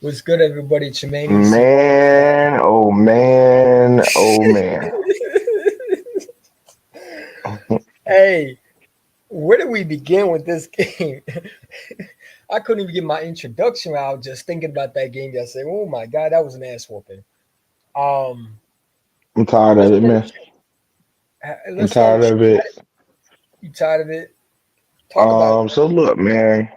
What's good, everybody? Tremaine. Man, oh man, oh man. Hey, where do we begin with this game? I couldn't even get my introduction out just thinking about that game yesterday. Oh my god, that was an ass whooping. Um, I'm tired let's of it, start man. with you. I'm Let's start tired with of it. you. You tired of it? Talk about it, man. So look, man,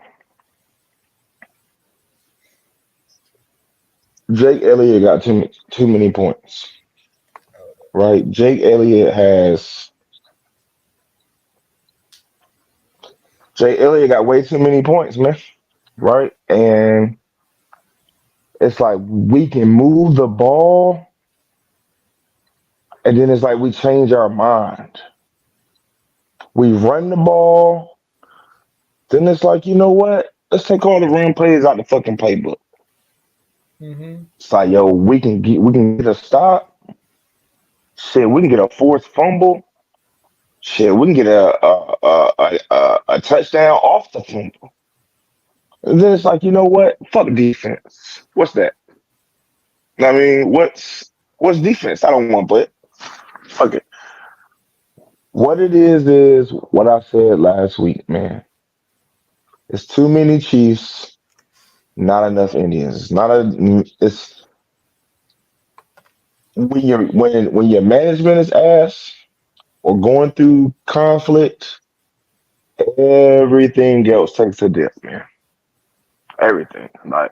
Jake Elliott got too many points, right? Jake Elliott got way too many points, man, right? And it's like we can move the ball, and then it's like we change our mind. We run the ball, then it's like, you know what? Let's take all the run plays out the fucking playbook. Mm-hmm. It's like, yo, we can get a stop. Shit, we can get a forced fumble. Shit, we can get a touchdown off the fumble. And then it's like, you know what? Fuck defense. What's that? I mean, what's defense? I don't want to play it. Fuck it. What it is what I said last week, man. It's too many Chiefs, not enough Indians. It's not a. It's when your management is ass or going through conflict, everything else takes a dip, man. Everything. Like,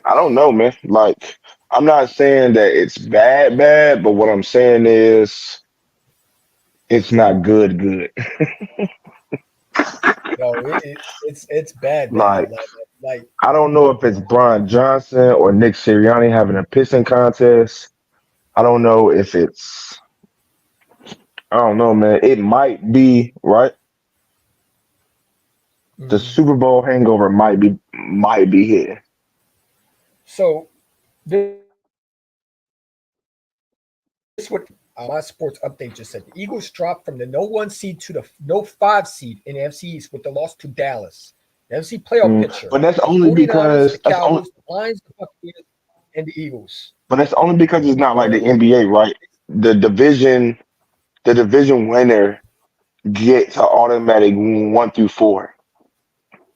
I don't know, man. Like, I'm not saying that it's bad, but what I'm saying is it's not good. Yo, it's bad. Like, Like I don't know if it's Brian Johnson or Nick Sirianni having a pissing contest. I don't know if it's, I don't know, man. It might be, right? The mhm. Super Bowl hangover might be here. So this what my sports update just said. The Eagles dropped from the no one seed to the no five seed in the NFC East with the loss to Dallas. The NFC playoff picture: But that's the only 49ers, the because Cowboys, the Lions, the Buccaneers, and the Eagles. that's only because it's not like the Uh, NBA, right? The division the division winner gets an automatic 1 through 4,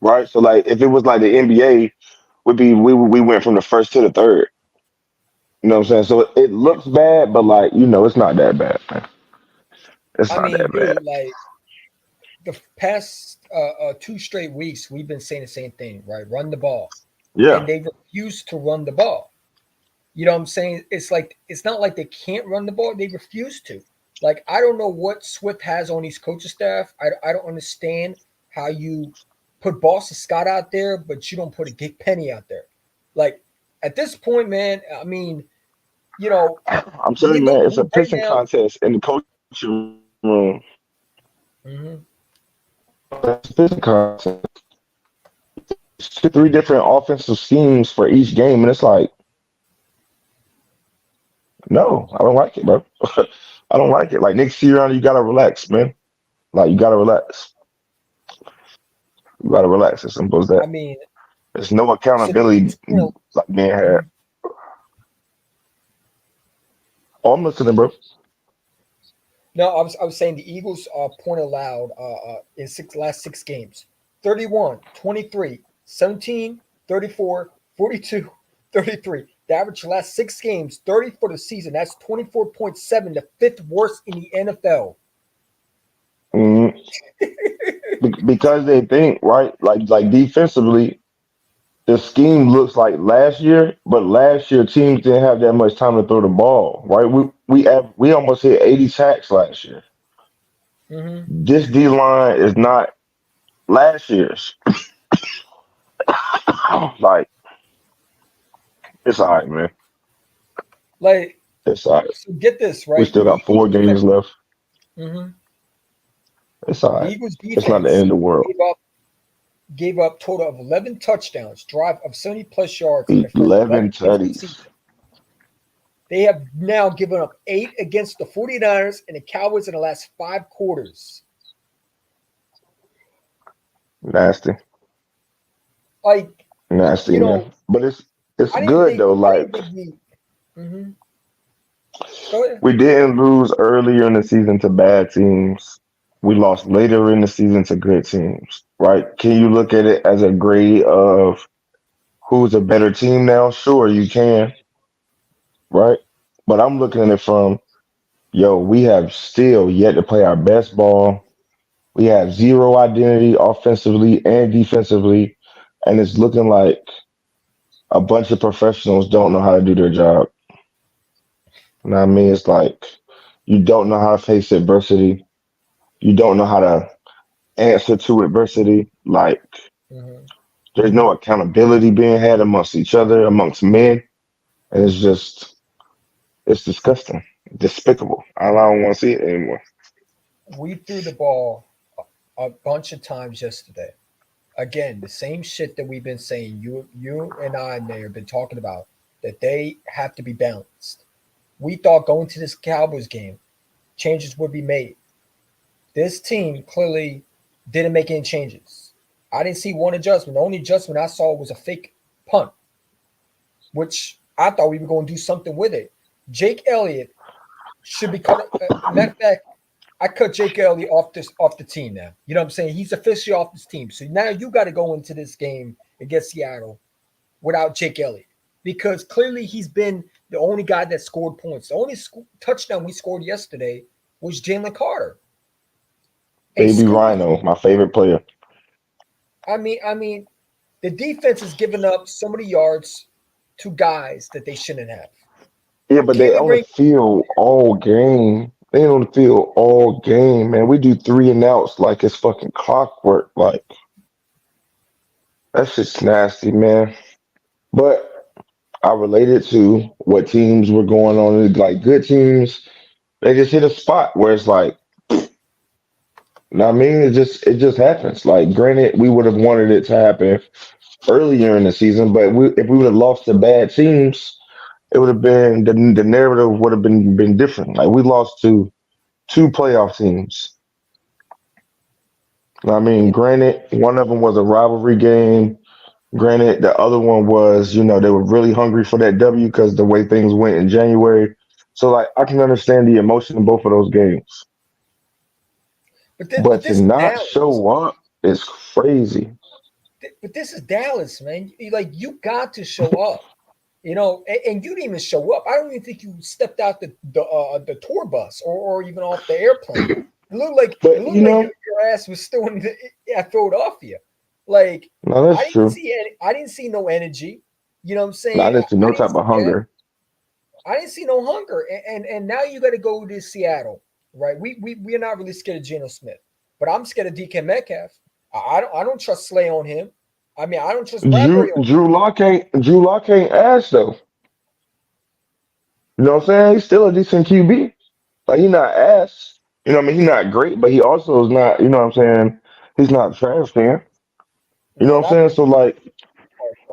right? So like if it was like the NBA, we went from the first to the third. You know what I'm saying? So it looks bad, but like it's not that bad, man. It's I not mean, that bad. dude, like the past 2 straight weeks, we've been saying the same thing, right? Run the ball, and Yeah. they refuse to run the ball. You know what I'm saying? It's like it's not like they can't run the ball; they refuse to. Like I don't know what Swift has on his coaching staff. I don't understand how you put Boston Scott out there, but you don't put a Gig Penny out there. Like at this point, man. I mean, you know, I'm we telling you, look man, it's we a right pissing now. contest in the coaching room. Mhm. It's a pissing contest. It's 2, 3 different offensive schemes for each game, and it's like, no, I don't like it, bro. I don't like it. Like Nick Sirianni, you gotta relax, man. Like you gotta relax. You gotta relax. As simple as I that. mean, There's no so the accountability Eagles point. like being had. Mhm. Oh, I'm listening, bro. No, I was saying the Eagles point allowed in last 6 games: 31, 23, 17, 34, 42, 33. The average last 6 games, 30 for the season. That's 24.7, the fifth worst in the NFL. Mhm. Because they think right, like defensively, the scheme looks like last year, but last year teams didn't have that much time to throw the ball. Right, we almost hit 80 sacks last year. Hmm. This D line is not last year's. Like it's all right, man. Like, It's all right. so get this, We right? still The got Eagles 4 games defense. left. Mhm. It's all The right. Eagles It's not the end defense of the world. gave up total of 11 touchdowns, drive of 70 plus yards in the first 11 11 games of the tutties. season. They have now given up 8 against the 49ers and the Cowboys in the last 5 quarters. Nasty. Like, nasty, You man. know, But it's I didn't good think though. I didn't Like think we. Hmm. Go ahead. we didn't lose earlier in the season to bad teams. We lost later in the season to good teams, right? Can you look at it as a grade of who's a better team now? Sure, you can, right? But I'm looking at it from, yo, we have still yet to play our best ball. We have zero identity offensively and defensively, and it's looking like a bunch of professionals don't know how to do their job. You know what I mean? It's like you don't know how to face adversity. You don't know how to answer to adversity. Like Hmm. there's no accountability being had amongst each other, amongst men, and it's disgusting, despicable. I don't want to see it anymore. We threw the ball a bunch of times yesterday. Again, the same shit that we've been saying. You and I and they have been talking about that they have to be balanced. We thought going to this Cowboys game, changes would be made. This team clearly didn't make any changes. I didn't see one adjustment. The only adjustment I saw was a fake punt, which I thought we were going to do something with it. Jake Elliott should be cut. Matter of fact, I cut Jake Elliott off the team now. You know what I'm saying? He's officially off this team. So now you got to go into this game against Seattle without Jake Elliott because clearly he's been the only guy that scored points. The only touchdown we scored yesterday was Jalen Carter. And Baby Scooby, Rhino, my favorite player. I mean, the defense has given up so many yards to guys that they shouldn't have. Yeah, but they Keely on the Ring, field all game. They on the field all game, man. We do three and outs like it's fucking clockwork. Like that's just nasty, man. But I related to what teams were going on. Like good teams, they just hit a spot where it's like, you know what I mean? It just happens. Like, granted, we would have wanted it to happen earlier in the season, but if we would have lost to bad teams, it would have been the narrative would have been different. Like we lost to two playoff teams. You know what I mean, yeah, granted, one of them was a rivalry game. Granted, the other one was, they were really hungry for that W because the way things went in January. So, like, I can understand the emotion in both of those games. but But to this is not Dallas. show up is crazy. But this is Dallas, man. Like you got to show up. And you didn't even show up. I don't even think you stepped out the tour bus or even off the airplane. It But, looked like your ass was still at Philadelphia. Like no, that's true. I didn't see no energy. You know what I'm No, I saying? didn't see I no didn't type of see that. hunger. I didn't see no hunger. And now you got to go to Seattle, right? We're not really scared of Geno Smith, but I'm scared of DK Metcalf. I don't trust Slay on him. I mean, I don't trust Bradbury Drew on him. Drew Lock ain't ass though. You know what I'm saying? He's still a decent QB. Like he not ass. You know what I mean? He's not great, but he also is not, you know what I'm saying? He's not trash can. You know Man, what I'm I saying? think So like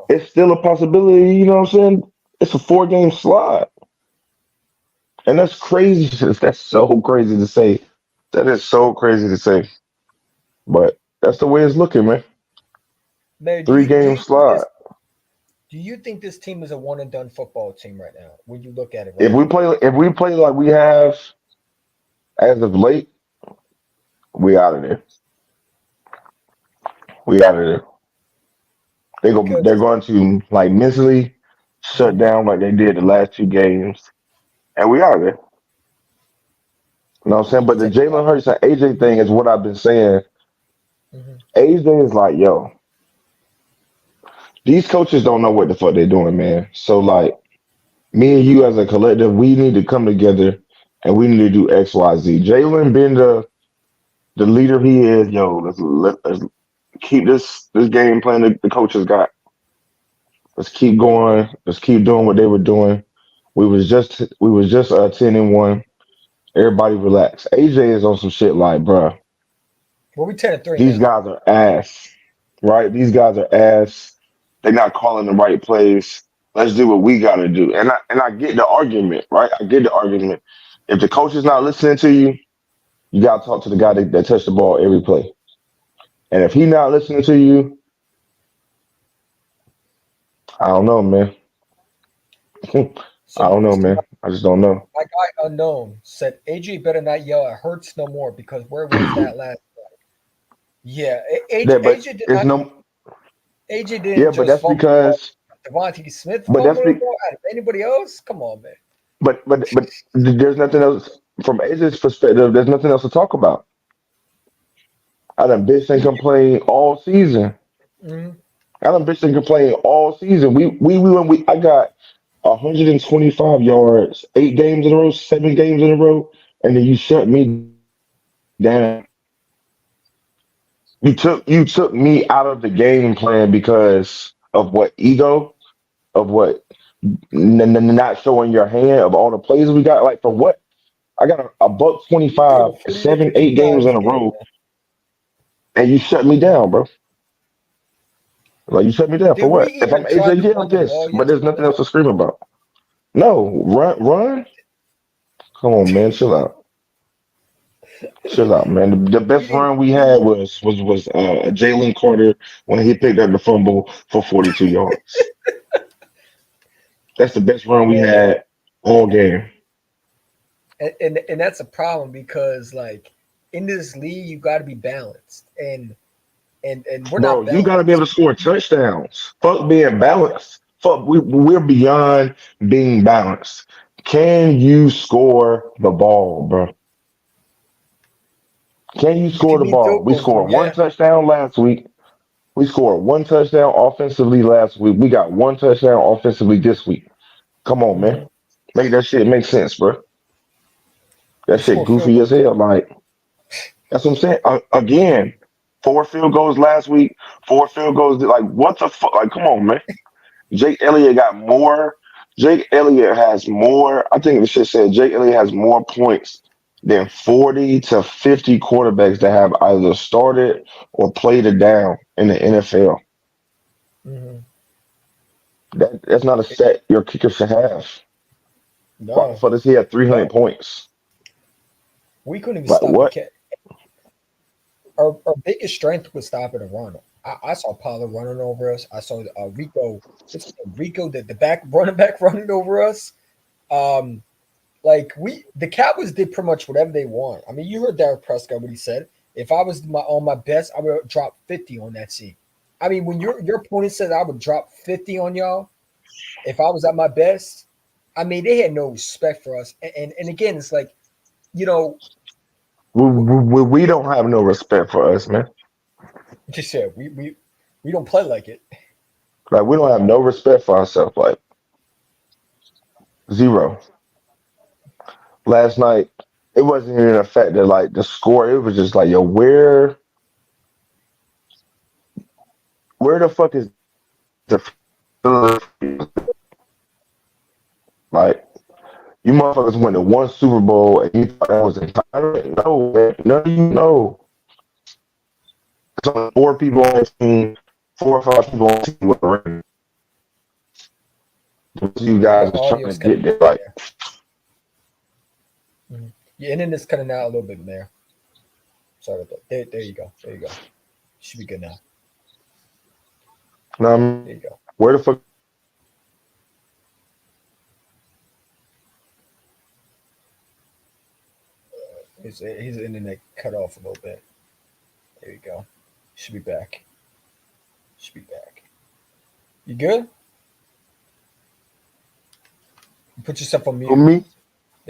it's still a possibility, you know what I'm saying? It's a 4 game slide. And that's crazy. That's so crazy to say. That is so crazy to say. But that's the way it's looking, man. man, do Three you do game you think slide. this do you think this team is a one and done football team right now? When you look at it If right we now, play if we play like we have as of late, we out of there. We out of there. They're because going to like mentally shut mhm, down like they did the last 2 games. And we out of there. You know what I'm saying? I'm gonna But the tell you Jalen Hurts and AJ thing is what I've been saying. why. Mhm. AJ is like, yo, these coaches don't know what the fuck they're doing, man. So like me and you as a collective, we need to come together and we need to do X, Y, Z. Jalen been the leader he is. Yo, let's keep this game plan the coaches got. Let's keep going. Let's keep doing what they were doing. We was just 10-1. Everybody relax. AJ is on some shit like, bruh, Well, we 10-3 these now. guys are ass, right? These guys are ass. They're not calling the right plays. Let's do what we got to do. And I get the argument, right? I get the argument. If the coach is not listening to you, you got to talk to the guy that touched the ball every play. And if he not listening to you, I don't know, man. I don't know, So man. I just don't know. my guy unknown said AJ better not yell at Hurts no more because where was that last? Yeah, Yeah, but AJ did it's not. no. AJ didn't Yeah, but just that's fumble the ball. because. Devontae Smith But that's fumbling the be, ball out of anybody else? Come on, man. there's nothing else from AJ's perspective. There's nothing else to talk about. I done bitch and complain all season. Mhm. I done bitch and complain all season. We I got 125 yards, 8 games in a row, 7 games in a row, and then you shut me down. You took me out of the game plan because of what ego, of what not showing your hand of all the plays we got. Like for what? I got a buck We threw 25, it 48, 7, 50 8 games times in a a game, row, man. and you shut me down, bro. Like you shut me down for Did we what? If I'm even try AJ, to yeah, run the yes, ball but there's nothing yesterday? else to scream about. No, run. Come on, man, chill out, chill out, man. The We best didn't. run we We had didn't. was Jalen Carter when he picked up the fumble for 42 yards. That's the best run we Man, had all game. and that's a problem because like in this league you got to be balanced, and we're Bro, not you got to be able balanced. to score touchdowns. Fuck being balanced. Fuck, we're beyond being balanced. Can you score the ball, bro? Can you If score you the mean ball? field We goals, then scored one yeah. touchdown last week. We scored one touchdown offensively last week. We got one touchdown offensively this week. Come on, man. Hmm. Make that shit make sense, bro. That We shit score field goofy as goals. hell. Like, that's what I'm saying. Again, 4 field goals last week, 4 field goals. Like, what the fuck? Like, come on, man. Jake Elliott got more. Jake Elliott has more. I think the shit said Jake Elliott has more points than 40 to 50 quarterbacks that have either started or played it down in the NFL. Hmm. That's not a set your kicker should have. Why the No, fuck does he have 300 no, points? we couldn't even Like, stop the what? cat. Our biggest strength was stopping the run. I saw Pollard running over us. I saw Rico. What's his name? Rico, the back running back running over us. Um, like the Cowboys did pretty much whatever they want. I mean, you heard Dak Prescott what he said. If I was on my best, I would drop 50 on that scene. I mean, when your opponent said I would drop 50 on y'all, if I was at my best, I mean, they had no respect for us. And again, it's like, you know, We don't have no respect for us, man. just said we don't play like it. Like, we don't have no respect for ourselves. Like, zero. Last night, it wasn't even a fact that like the score. It was just like, yo, where the fuck is the like you motherfuckers went to one Super Bowl and you thought that was entire? No, man, none of you know. There's only 4 people on the team, 4 or 5 people on the team with a ring. You Your guys are trying to audio's cutting get there. out Like, there. Mhm. Your internet's cutting out a little bit there. Sorry about that. There you go. There you go. Should be good now. There you go. where the fuck? His internet cut off a little bit. There you go. Should be back. Should be back. You good? Put yourself on For mute. me?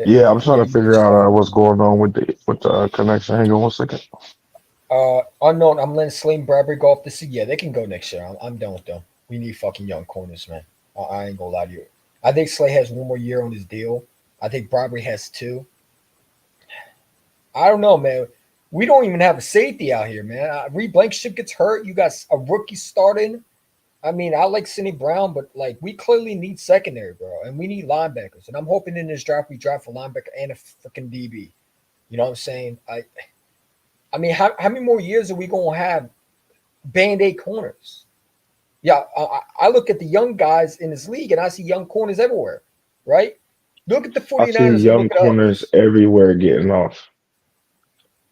Yeah, I'm trying Yeah, to you put figure yourself out on what's going on with the connection. Hang on one second. unknown. I'm letting Sling Bradbury go off the seat. Yeah, they can go next year. I'm done with them. We need fucking young corners, man. I ain't gonna lie to you. I think Slay has one more year on his deal. I think Bradbury has two. I don't know, man. We don't even have a safety out here, man. Reed Blankenship gets hurt. You got a rookie starting. I mean, I like Sidney Brown, but like we clearly need secondary, bro, and we need linebackers. And I'm hoping in this draft we draft a linebacker and a freaking DB. You know what I'm saying? I mean, how many more years are we gonna have band aid corners? Yeah, I look at the young guys in this league and I see young corners everywhere, right? Look at the I see 49ers and young look at corners us. everywhere getting off.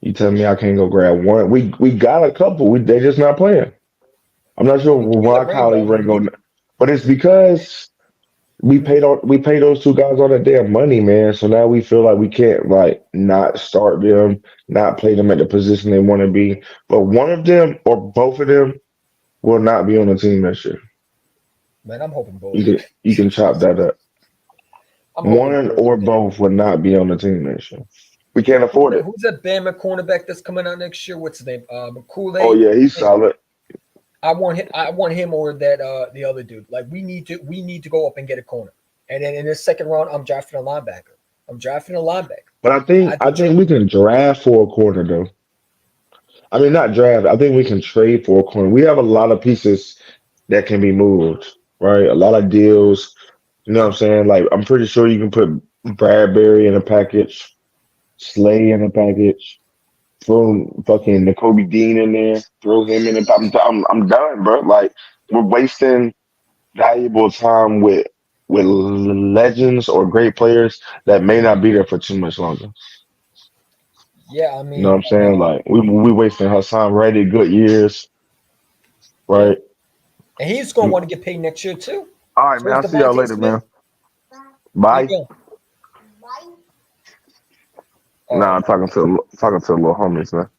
You tell me I can't go grab one. We got a couple. They just not playing. I'm not sure I mean, give me why Lorenzo. I Kylie mean, Ringo. But it's because Mhm. we paid those two guys all that damn money, man. So now we feel like we can't like not start them, not play them at the position they want to be. But one of them or both of them will not be on the team next year. Man, I'm hoping both. You can chop that up. I'm hoping One both, or man. both would not be on the team next year. We can't afford it. Who's that Bama cornerback that's coming out next year? What's his name? Kool Oh Aid. yeah, he's solid. I want him or that the other dude. Like we need to go up and get a corner. And then in this second round, I'm drafting a linebacker. I'm drafting a linebacker. But I I think think we can draft for a corner though. I mean, not draft. I think we can trade for a corner. We have a lot of pieces that can be moved, right? A lot of deals. You know what I'm saying? Like, I'm pretty sure you can put Bradbury in a package, Slay in a package, throw fucking N'Kobe Dean in there, throw him in. I'm done, bro. Like, we're wasting valuable time with legends or great players that may not be there for too much longer. yeah, I You know what mean, I'm saying? Like, we wasting Hassan Reddy good years, yeah. right? And he's gonna want to get paid next year too. All right, So man. is I'll see y'all Devontae later, man. Smith. How you Bye. going? Nah, Oh, I'm talking to the little homies, man.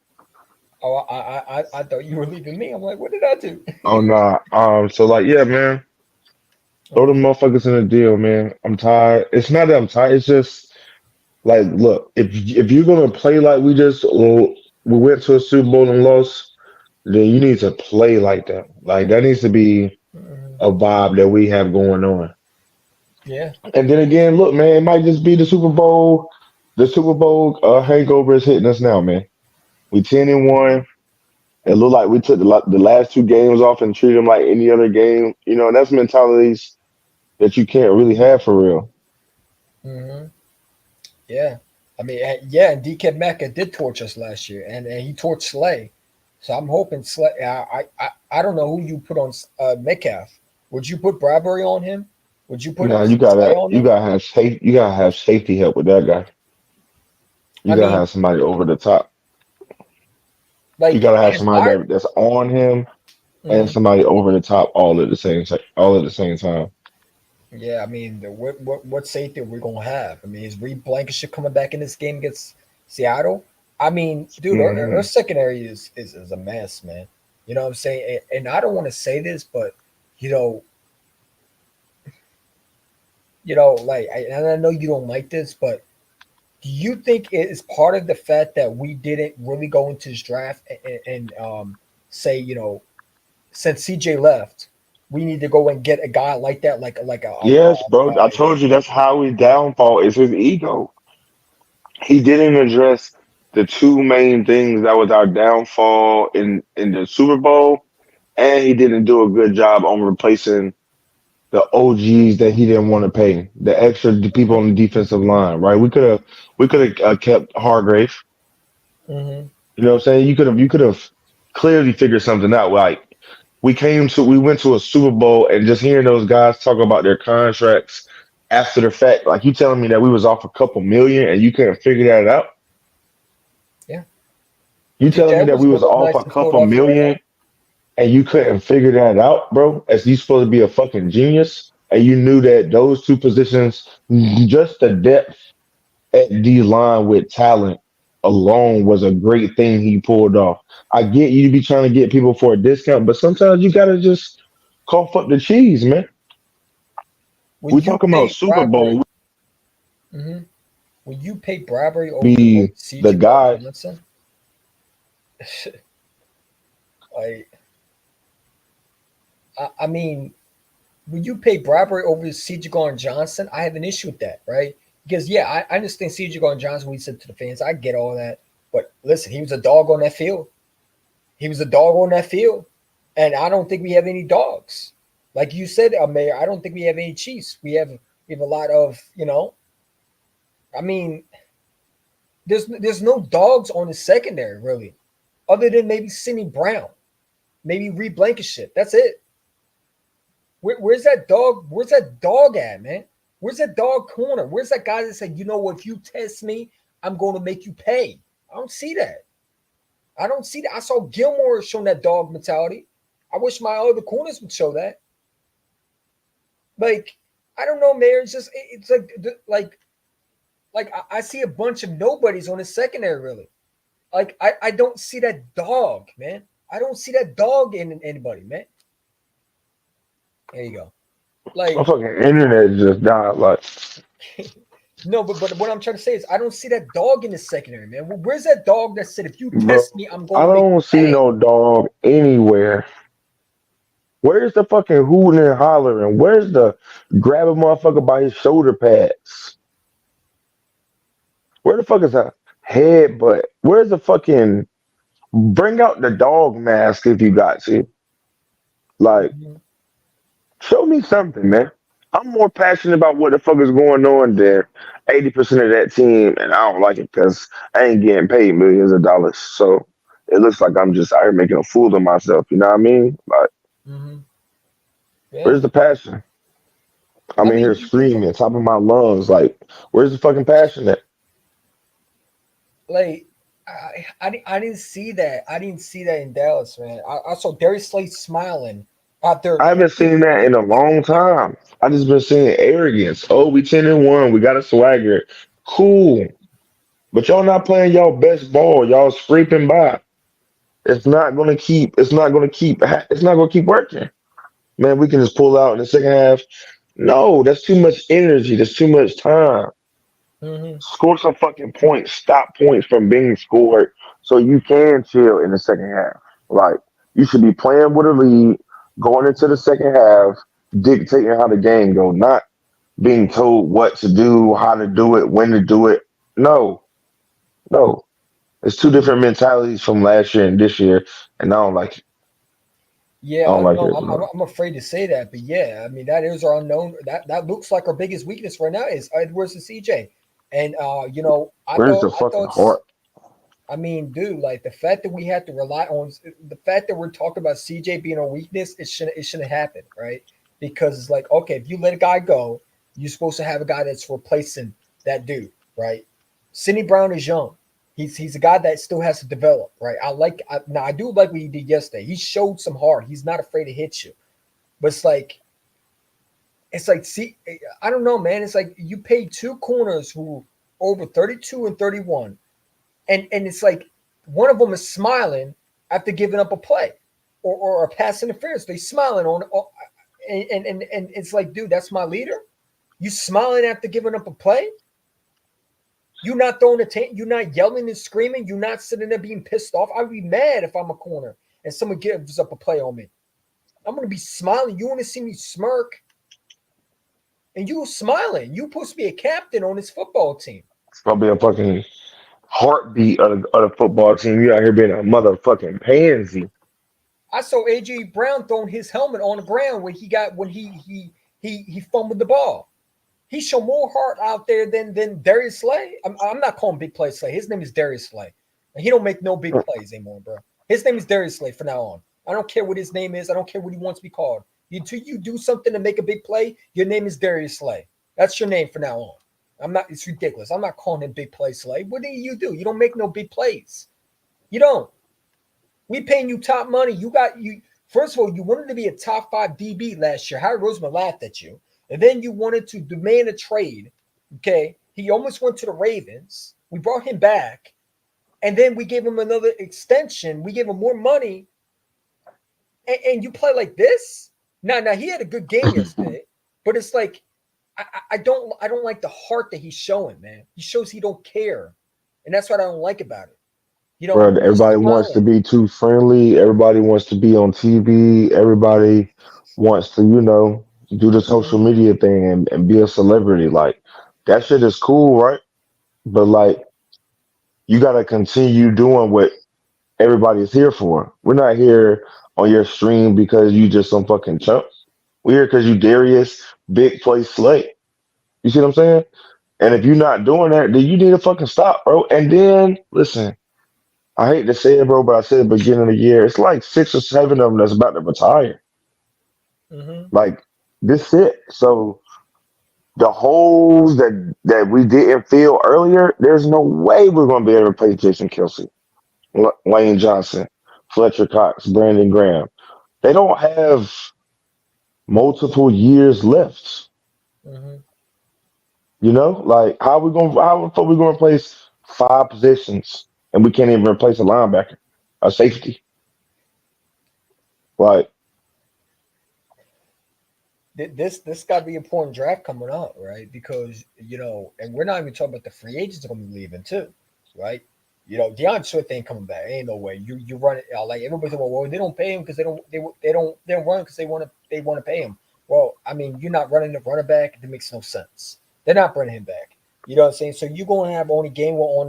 oh, I thought you were leaving me. I'm like, what did I do? Oh nah. So like, yeah, man. Throw the Mhm, motherfuckers in the deal, man. I'm tired. It's not that I'm tired. It's just like, look, if you're gonna play like we went to a Super Bowl and lost, then you need to play like that. Like that needs to be mhm. a vibe that we have going on. Yeah. And then again, look, man, it might just be the Super Bowl. The Super Bowl hangover is hitting us now, man. We 10-1. It looked like we took the last two games off and treated them like any other game. You know, that's mentalities that you can't really have for real. Hmm. Yeah. I mean, yeah, and DK Mecca did torch us last year, and he torched Slay. So I'm hoping Slay. I don't know who you put on Metcalf. Would you put Bradbury on him? Would you put Now Slay on him? you gotta have safety help with that guy. You I gotta mean, have somebody over the top. You like gotta have his somebody wide. that's on him and Mhm. somebody over the top all at the same time. Yeah, I mean, what safety are we gonna have? I mean, is Reed Blankenship coming back in this game against Seattle? I mean, dude, our Hmm. secondary is a mess, man. You know what I'm saying? And I don't want to say this, but you know, like, and I know you don't like this, but do you think it is part of the fact that we didn't really go into this draft and say, since CJ left, we need to go and get a guy like that, Yes, bro. I told you that's how his downfall is his ego. He didn't address the two main things that was our downfall in the Super Bowl, and he didn't do a good job on replacing the OGs that he didn't want to pay, the people on the defensive line, right? We could have kept Hargrave. mm-hmm. You know what I'm saying? You could have clearly figured something out. Like we went to a Super Bowl and just hearing those guys talk about their contracts after the fact, like you telling me that we was off a couple million and you couldn't figure that out. Yeah. You DJ telling me that Edwards we would was look off nice a in couple Philadelphia right now. million and you couldn't figure that out, bro? As you supposed to be a fucking genius, and you knew that those two positions, just the depth at D line with talent alone was a great thing he pulled off. I get you be trying to get people for a discount, but sometimes you gotta just cough up the cheese, man. When We you talking about pay Super Bradbury, Bowl, hmm when you pay Bradbury over be the CJ Gardner guy. Johnson, like I mean, when you pay Bradbury over CJ Gardner Johnson, I have an issue with that, right? Because yeah, I understand CJ Gardner Johnson. We said to the fans, I get all that, but listen, he was a dog on that field. He was a dog on that field, and I don't think we have any dogs. Like you said, Mayor, I don't think we have any Chiefs. We have a lot of. I mean, there's no dogs on the secondary really, other than maybe Sidney Brown, maybe Reed Blankenship. That's it. Where's that dog? Where's that dog at, man? Where's that dog corner? Where's that guy that said, if you test me, I'm going to make you pay? I don't see that. I don't see that. I saw Gilmore showing that dog mentality. I wish my other corners would show that. Like I don't know, Mayor. It's just it's like I see a bunch of nobodies on the secondary. Really, like I don't see that dog, man. I don't see that dog in anybody, man. There you go. My Like fucking internet just died. Like, no, but what I'm trying to say is I don't see that dog in the secondary, man. Where's that dog that said if you bro, test me, I'm I going to make don't you see pay? no dog anywhere. Where's the fucking hooting and hollering? Where's the grab a motherfucker by his shoulder pads? Where the fuck is that headbutt? Where's the fucking bring out the dog mask if you got to? Like, Mhm. show me something, man. I'm more passionate about what the fuck is going on there. 80% of that team, and I don't like it because I ain't getting paid millions of dollars. So it looks like I'm just out here making a fool of myself. You know what I mean? Like, Mhm. Yeah. where's the passion? I'm I in mean, here screaming, top of my lungs. Like, where's the fucking passion at? like I didn't see that. I didn't see that in Dallas, man. I saw Darius Slade smiling out there. I haven't seen that in a long time. I just been seeing arrogance. Oh, we 10-1. We got a swagger. Cool. But y'all not playing y'all best ball. Y'all scraping by. It's not gonna keep. It's not gonna keep. It's not gonna keep working. Man, we can just pull out in the second half. No, that's too much energy. That's too much time. Hmm. Score some fucking points. Stop points from being scored so you can chill in the second half. Like you should be playing with a lead, going into the second half, dictating how the game go, not being told what to do, how to do it, when to do it. No, no. It's two different mentalities from last year and this year, and I don't like it. I Yeah, don't like no, it, bro. I'm afraid to say that, but yeah, I mean that is our unknown. That looks like our biggest weakness right now is Edwards and CJ, and Where's the I fucking thought heart? I mean, dude, like the fact that we had to rely on the fact that we're talking about CJ being a weakness, it shouldn't happen, right? Because it's like, okay, if you let a guy go, you're supposed to have a guy that's replacing that dude, right? Sidney Brown is young. He's a guy that still has to develop, right? Now I do like what he did yesterday. He showed some heart. He's not afraid to hit you, but it's like see, I don't know, man. It's like you paid two corners who over 32 and 31 and it's like one of them is smiling after giving up a play or a pass interference. They smiling on and it's like, dude, that's my leader. You smiling after giving up a play. You not throwing a you not yelling and screaming. You not sitting there being pissed off. I'd be mad if I'm a corner and someone gives up a play on me. I'm gonna be smiling. You want to see me smirk, and you smiling. You supposed to be a captain on this football team. It's gonna be a fucking heartbeat of the football team. You out here being a motherfucking pansy. I saw AJ Brown throwing his helmet on the ground when he got when he fumbled the ball. He showed more heart out there than Darius Slay. I'm not calling big play Slay. His name is Darius Slay, and he don't make no big plays anymore, bro. His name is Darius Slay from now on. I don't care what his name is. I don't care what he wants to be called. You do something to make a big play. Your name is Darius Slay. That's your name from now on. I'm not. It's ridiculous. I'm not calling him big play Slay. What do you do? You don't make no big plays. You don't. We paying you top money. You got you. First of all, you wanted to be a top five DB last year. Harry Roseman laughed at you, and then you wanted to demand a trade. Okay, he almost went to the Ravens. We brought him back, and then we gave him another extension. We gave him more money, and you play like this. Now he had a good game yesterday, but it's like I don't like the heart that he's showing, man. He shows he don't care, and that's what I don't like about it. Bro, You're everybody wants to smiling. be too friendly. Everybody wants to be on TV. Everybody wants to, do the social Mhm. media thing and be a celebrity. Like that shit is cool, right? But like you gotta continue doing what everybody's here for. We're not here on your stream because you just some fucking chump. We're here because you Darius Big Play Slay. You see what I'm saying? And if you're not doing that, then you need to fucking stop, bro. And then listen, I hate to say it, bro, but I said at the beginning of the year, it's like 6 or 7 of them that's about to retire. Mhm. Like this it. So the holes that we didn't feel earlier, there's no way we're gonna be able to play Jason Kelsey, Lane Johnson, Fletcher Cox, Brandon Graham. They don't have multiple years left. Hmm. Like how the fuck we gonna replace five positions and we can't even replace a linebacker, a safety? Like, This got to be an important draft coming up, right? Because and we're not even talking about the free agents are going to be leaving too, right? Deion Swift ain't coming back. Ain't no way. You run it like everybody's like, well, they don't pay him because they don't run because they want to pay him. Well, I mean, you're not running the running back. That makes no sense. They're not bringing him back. You know what I'm saying? So you're going to have only Gainwell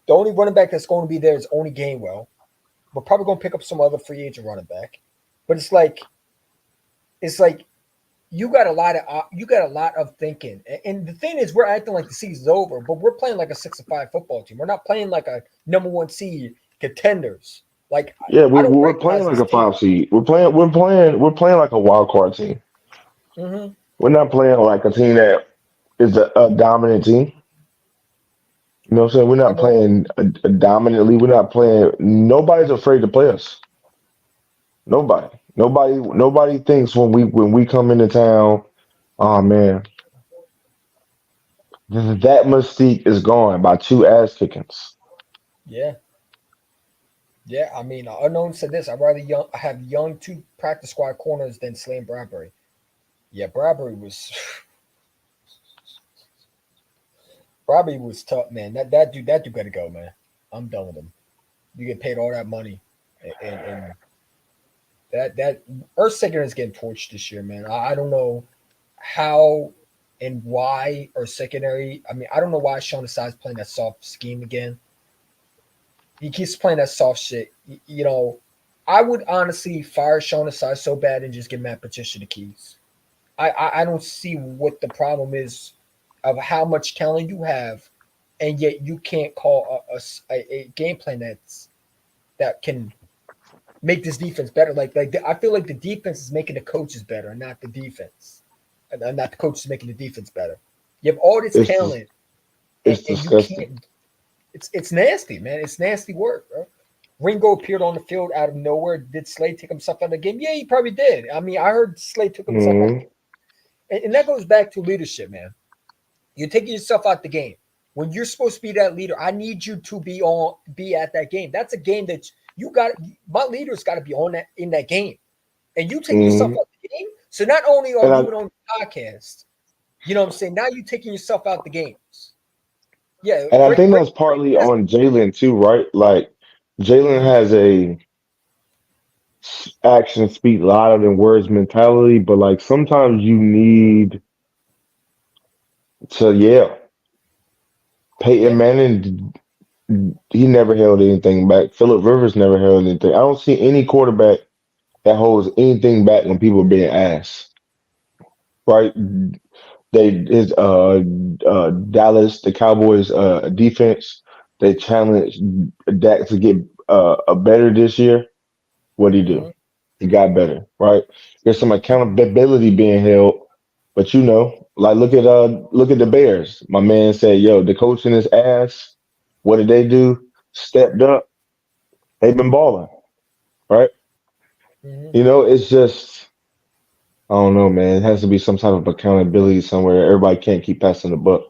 the only running back that's going to be there is only Gainwell. We're probably going to pick up some other free agent running back, but it's like you got a lot of thinking, and the thing is, we're acting like the season's over, but we're playing like a 6-5 football team. We're not playing like a number one seed contenders. Like yeah, I don't we're playing recognize like this a team. 5 seed. We're playing like a wild card team. Hmm. We're not playing like a team that is a dominant team. You know what I'm saying? We're I not know. playing dominantly. We're not playing. Nobody's afraid to play us. Nobody. Nobody thinks when we come into town. Oh man, that mystique is gone by two ass kickings. Yeah, yeah. I mean, unknown said this. I'd rather have young two practice squad corners than Slayton Bradbury. Yeah, Bradbury was tough, man. That dude got to go, man. I'm done with him. You get paid all that money, and that Earth Second is getting torched this year, man. I don't know how and why or secondary. I mean, I don't know why Sean Asai's playing that soft scheme again. He keeps playing that soft shit. I would honestly fire Sean Asai so bad and just give Matt Patricia the keys. I don't see what the problem is of how much talent you have, and yet you can't call a game plan that can make this defense better. I feel like the defense is making the coaches better, not the defense, and not the coaches making the defense better. You have all this It's just, talent, and, it's and you disgusting. can't. It's nasty, man. It's nasty work, bro. Ringo appeared on the field out of nowhere. Did Slade take himself out of the game? Yeah, he probably did. I mean, I heard Slade took himself out of the Mm-hmm. game, and that goes back to leadership, man. You're taking yourself out the game. When you're supposed to be that leader, I need you to be at that game. That's a game that you got. My leader's got to be on that in that game, and you taking yourself Mm-hmm. out the game. So not only are And you I on the podcast, you know what I'm saying. Now you taking yourself out the games. Yeah, and I bring think bring that's bring partly this. on Jalen too, right? Like Jalen Mm-hmm, has a action speak louder than words mentality, but like sometimes you need to yell. Peyton yeah. Manning, he never held anything back. Philip Rivers never held anything. I don't see any quarterback that holds anything back when people are being asked. Right? They his Dallas, the Cowboys defense, they challenged Dak to get a better this year. What did he do? Mm-hmm, He got better, right? There's some mm-hmm, accountability being held, but like look at the Bears. My man said, "Yo, the coach in his ass. What did they do? Stepped up. They've been balling, right? mm-hmm. It's just I don't know, man. It has to be some type of accountability somewhere. Everybody can't keep passing the buck,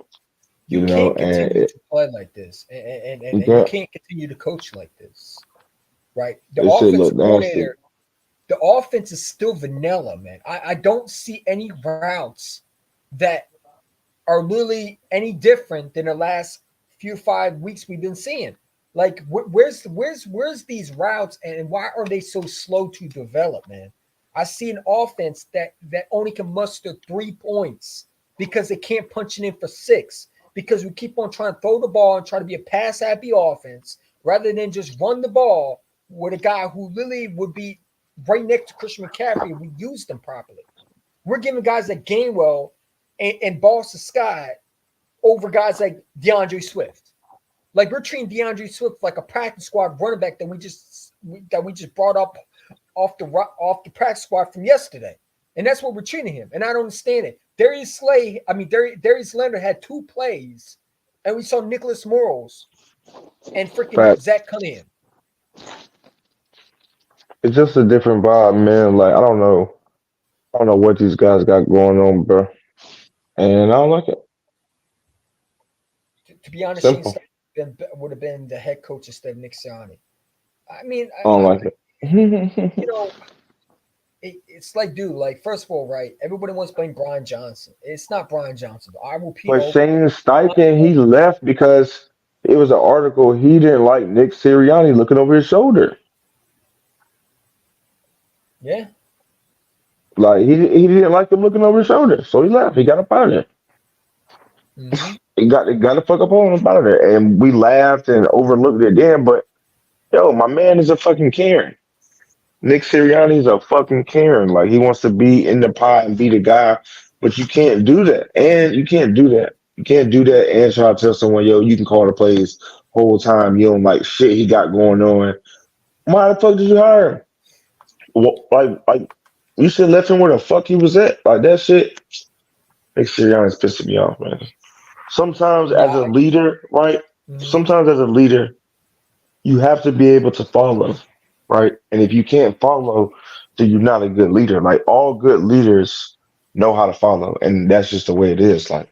You and can't continue to play like this, and you yeah, can't continue to coach like this, right? The it should look offensive nasty. coordinator, the offense is still vanilla, man. I don't see any routes that are literally any different than the last few 5 weeks we've been seeing. Like, where's these routes, and why are they so slow to develop, man? I see an offense that only can muster 3 points because they can't punch it in for six because we keep on trying to throw the ball and try to be a pass happy offense rather than just run the ball with a guy who literally would be right next to Christian McCaffrey if we used them properly. We're giving guys like Gainwell and Boston Scott over guys like DeAndre Swift. Like, we're treating DeAndre Swift like a practice squad running back that we just brought up off the practice squad from yesterday, and that's what we're treating him. And I don't understand it. Darius Leonard had 2 plays, and we saw Nicholas Morrows and freaking Fact. Zach Cunningham. It's just a different vibe, man. Like I don't know. I don't know what these guys got going on, bro. And I don't like it. To be honest, Shane Simple. Steichen would have been the head coach instead of Nick Sirianni. I mean, I don't like you it. know, it's like, dude, like, first of all, right? Everybody wants to blame Brian Johnson. It's not Brian Johnson. I repeat But over. Shane Steichen, he left because it was an article he didn't like Nick Sirianni looking over his shoulder. Yeah. Like he didn't like him looking over his shoulder, so he left. He got up out of there. Hmm. He got the fuck up on him out of there, and we laughed and overlooked it then. But yo, my man is a fucking Karen. Nick Sirianni's a fucking Karen. Like he wants to be in the pot and be the guy, but you can't do that. And you can't do that. You can't do that and try to tell someone, yo, you can call the plays whole time. You don't like shit he got going on. Why the fuck did you hire him? Like you should left him where the fuck he was at. Like that shit. Nick Sirianni's pissing me off, man. Sometimes as Yeah. a leader, right? Mhm. Sometimes as a leader, you have to be able to follow, right? And if you can't follow, then you're not a good leader. Like all good leaders know how to follow, and that's just the way it is. Like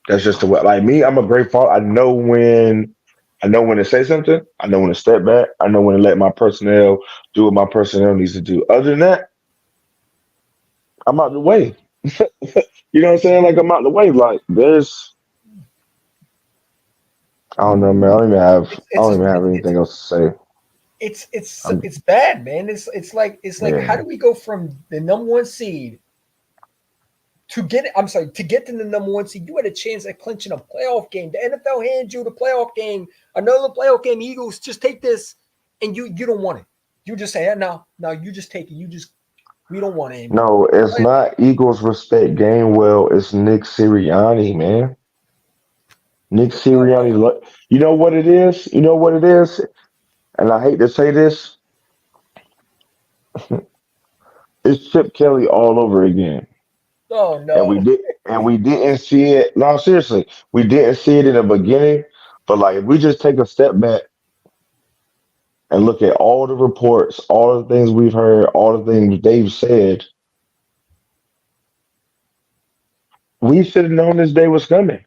that's just the way. Like me, I'm a great follower. I know when to say something. I know when to step back. I know when to let my personnel do what my personnel needs to do. Other than that, I'm out the way. You know what I'm saying? Like I'm out the way. Like there's, I don't know, man. It's I it's don't just, even have anything else to say. I'm, it's bad, man. It's like how yeah. do we go from the number one seed to get? I'm sorry, to get to the number one seed, you had a chance at clinching a playoff game. The NFL hands you the playoff game, another playoff game. Eagles just take this, and you don't want it. You just say, no, no, you just take it. We don't want it anymore. No, it's not Eagles respect Gainwell. It's Nick Sirianni, man. Nick Sirianni. You know what it is? You know what it is? And I hate to say this, it's Chip Kelly all over again. Oh And we no. did, and we didn't see it. No, seriously, we didn't see it in the beginning. But like, if we just take a step back and look at all the reports, all the things we've heard, all the things they've said, we should have known this day was coming.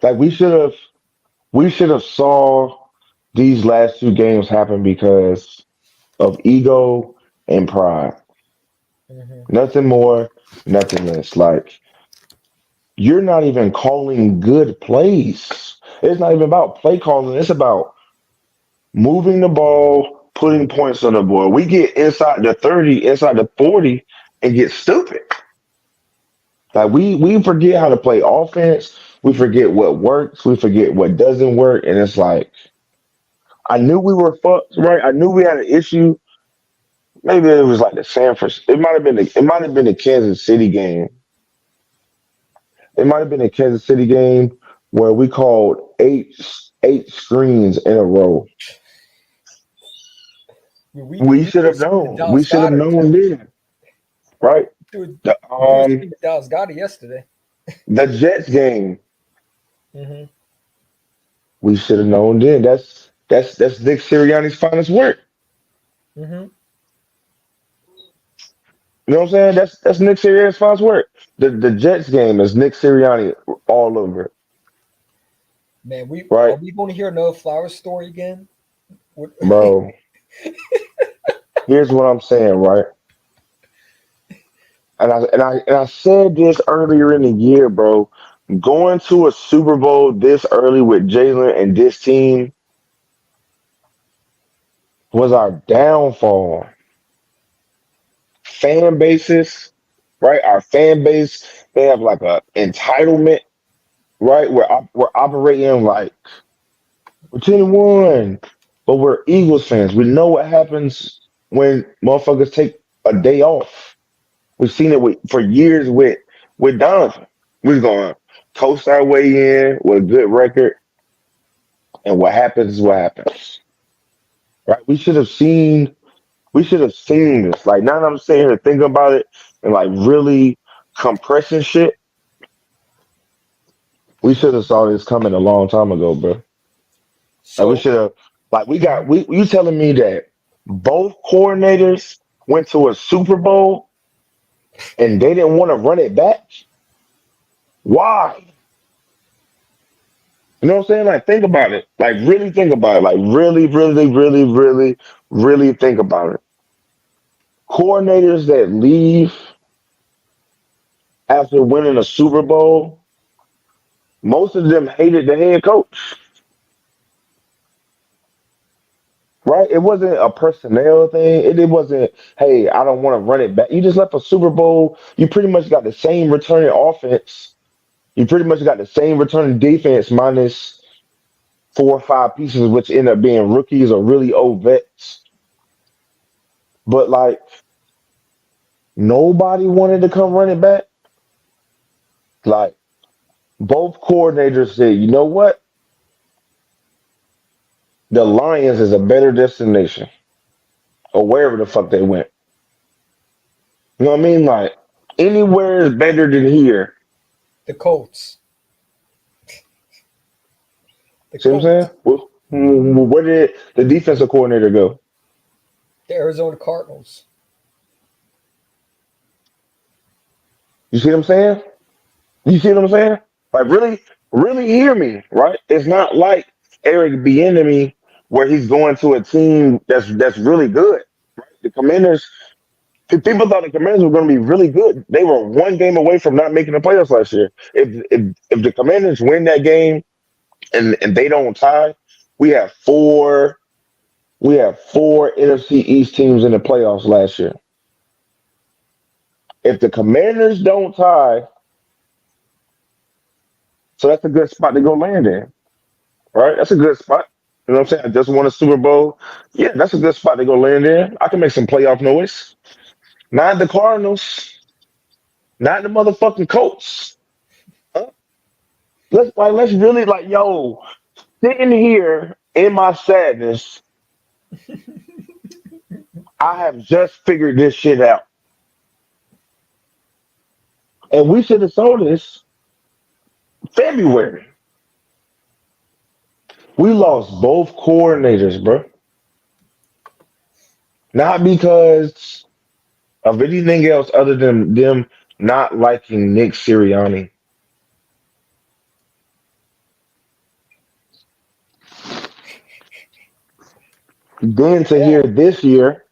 Like we should have saw these last two games happen because of ego and pride. Hmm. Nothing more, nothing less. Like you're not even calling good plays. It's not even about play calling. It's about moving the ball, putting points on the board. We get inside the 30, inside the 40, and get stupid. Like we forget how to play offense. We forget what works. We forget what doesn't work. And it's like I knew we were fucked, right? I knew we had an issue. Maybe it was like the San Francisco. It might have been the Kansas City game. It might have been a Kansas City game where we called eight screens in a row. We We should were have screaming known. We Dallas should have Goddard known too. then, right? Dude, The we were screaming Dallas Goddard yesterday. the Jets game. Hmm. We should have known then. That's Nick Sirianni's finest work. Hmm. You know what I'm saying? That's Nick Sirianni's finest work. The Jets game is Nick Sirianni all over, it, Man, we right, are we going to hear another flower story again? What- bro? Here's what I'm saying, right? And I said this earlier in the year, bro. Going to a Super Bowl this early with Jalen and this team was our downfall. Fan bases, right? Our fan base, they have like a entitlement, right? We're operating like we're 10-1, but we're Eagles fans. We know what happens when motherfuckers take a day off. We've seen it for years with Donovan. We're going to coast our way in with a good record, and what happens is what happens. Right? We should have seen this. Like now that I'm sitting here thinking about it and like really compressing shit, we should have saw this coming a long time ago, bro. Like we So, should have like mhm. we you telling me that both coordinators went to a Super Bowl and they didn't want to run it back? Why? You know what I'm saying? Like, think about it. Like, really think about it. Like, really, really, really, really, really think about it. Coordinators that leave after winning a Super Bowl, most of them hated the head coach, right? It wasn't a personnel thing. It wasn't, hey, I don't want to run it back. You just left a Super Bowl. You pretty much got the same returning offense. You pretty much got the same returning defense minus 4 or 5 pieces, which end up being rookies or really old vets. But like nobody wanted to come run it back. Like both coordinators said, you know what? The Lions is a better destination, or wherever the fuck they went. You know what I mean? Like anywhere is better than here. The Colts. The See what I'm saying? Colts. Where did the defensive coordinator go? The Arizona Cardinals. You see what I'm saying? You see what I'm saying? Like really, really hear me, right? It's not like Eric Bieniemy where he's going to a team that's really good. The Commanders, people thought the Commanders were going to be really good. They were one game away from not making the playoffs last year. If the Commanders win that game and they don't tie, we have four NFC East teams in the playoffs last year. If the Commanders don't tie, so that's a good spot to go land in. Right? That's a good spot. You know what I'm saying? I just won a Super Bowl. Yeah, that's a good spot to go land in. I can make some playoff noise. Not the Cardinals. Not the motherfucking Colts. Huh? Let's really like yo, sitting here in my sadness, I have just figured this shit out. And we should have sold this February. We lost both coordinators, bro. Not because of anything else other than them not liking Nick Sirianni. Then to Yeah. hear this year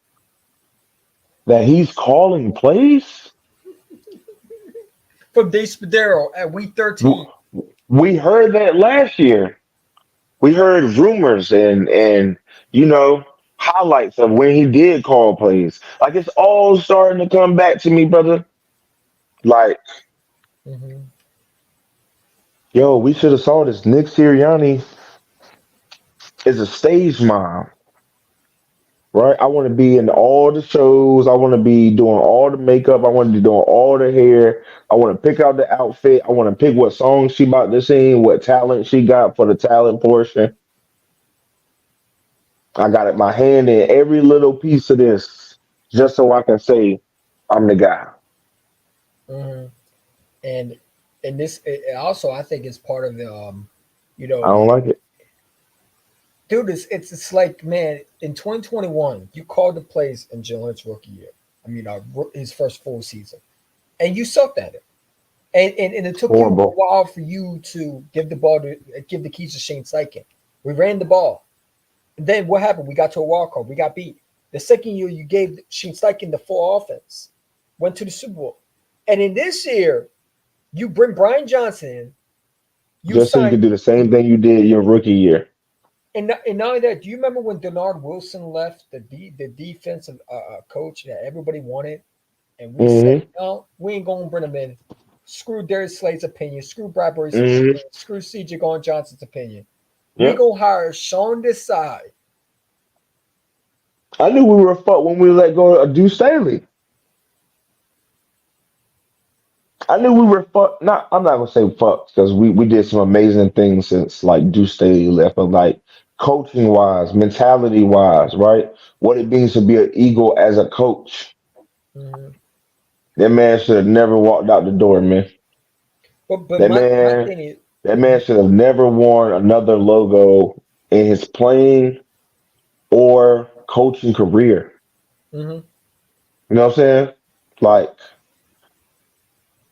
that he's calling plays, From Dave Spadero at week 13. w- we heard that last year. We heard rumors and you know highlights of when he did call plays. Like it's all starting to come back to me, brother. Like, Hmm. yo, we should have saw this. Nick Sirianni is a stage mom. Right? I want to be in all the shows. I want to be doing all the makeup. I want to be doing all the hair. I want to pick out the outfit. I want to pick what song she about to sing, what talent she got for the talent portion. I got it my hand in every little piece of this just so I can say I'm the guy. Hmm. And this also I think is part of the you I know, don't like it. dude, it's like man, in 2021 you called the plays in Jalen's rookie year. I mean, his first full season, and you sucked at it. And it took you a Horrible. while for you to give the keys to Shane Steichen. We ran the ball. And then what happened? We got to a wild card. We got beat. The second year you gave Shane Steichen the full offense, went to the Super Bowl. And in this year, you bring Brian Johnson in, you Just so you sign can do the same thing you did your rookie year. and not only that, do you remember when Denard Wilson left the defensive coach that everybody wanted? And we said, hmm no, we ain't going to bring him in. Screw Darius Slade's opinion. Screw Bradbury's hmm opinion. Screw C.J. Gardner Johnson's opinion. We Yep. going to hire Sean Desai. I knew we were fucked when we let go of Deuce Staley. I knew we were fucked. Not, I'm not gonna say fucked because we did some amazing things since like Deuce Staley left, but like coaching wise, mentality wise, right? What it means to be an eagle as a coach. Mhm. That man should have never walked out the door, man. But That my man, thing is, that man mhm, should have never worn another logo in his playing or coaching career. mhm. You know what I'm saying? Like,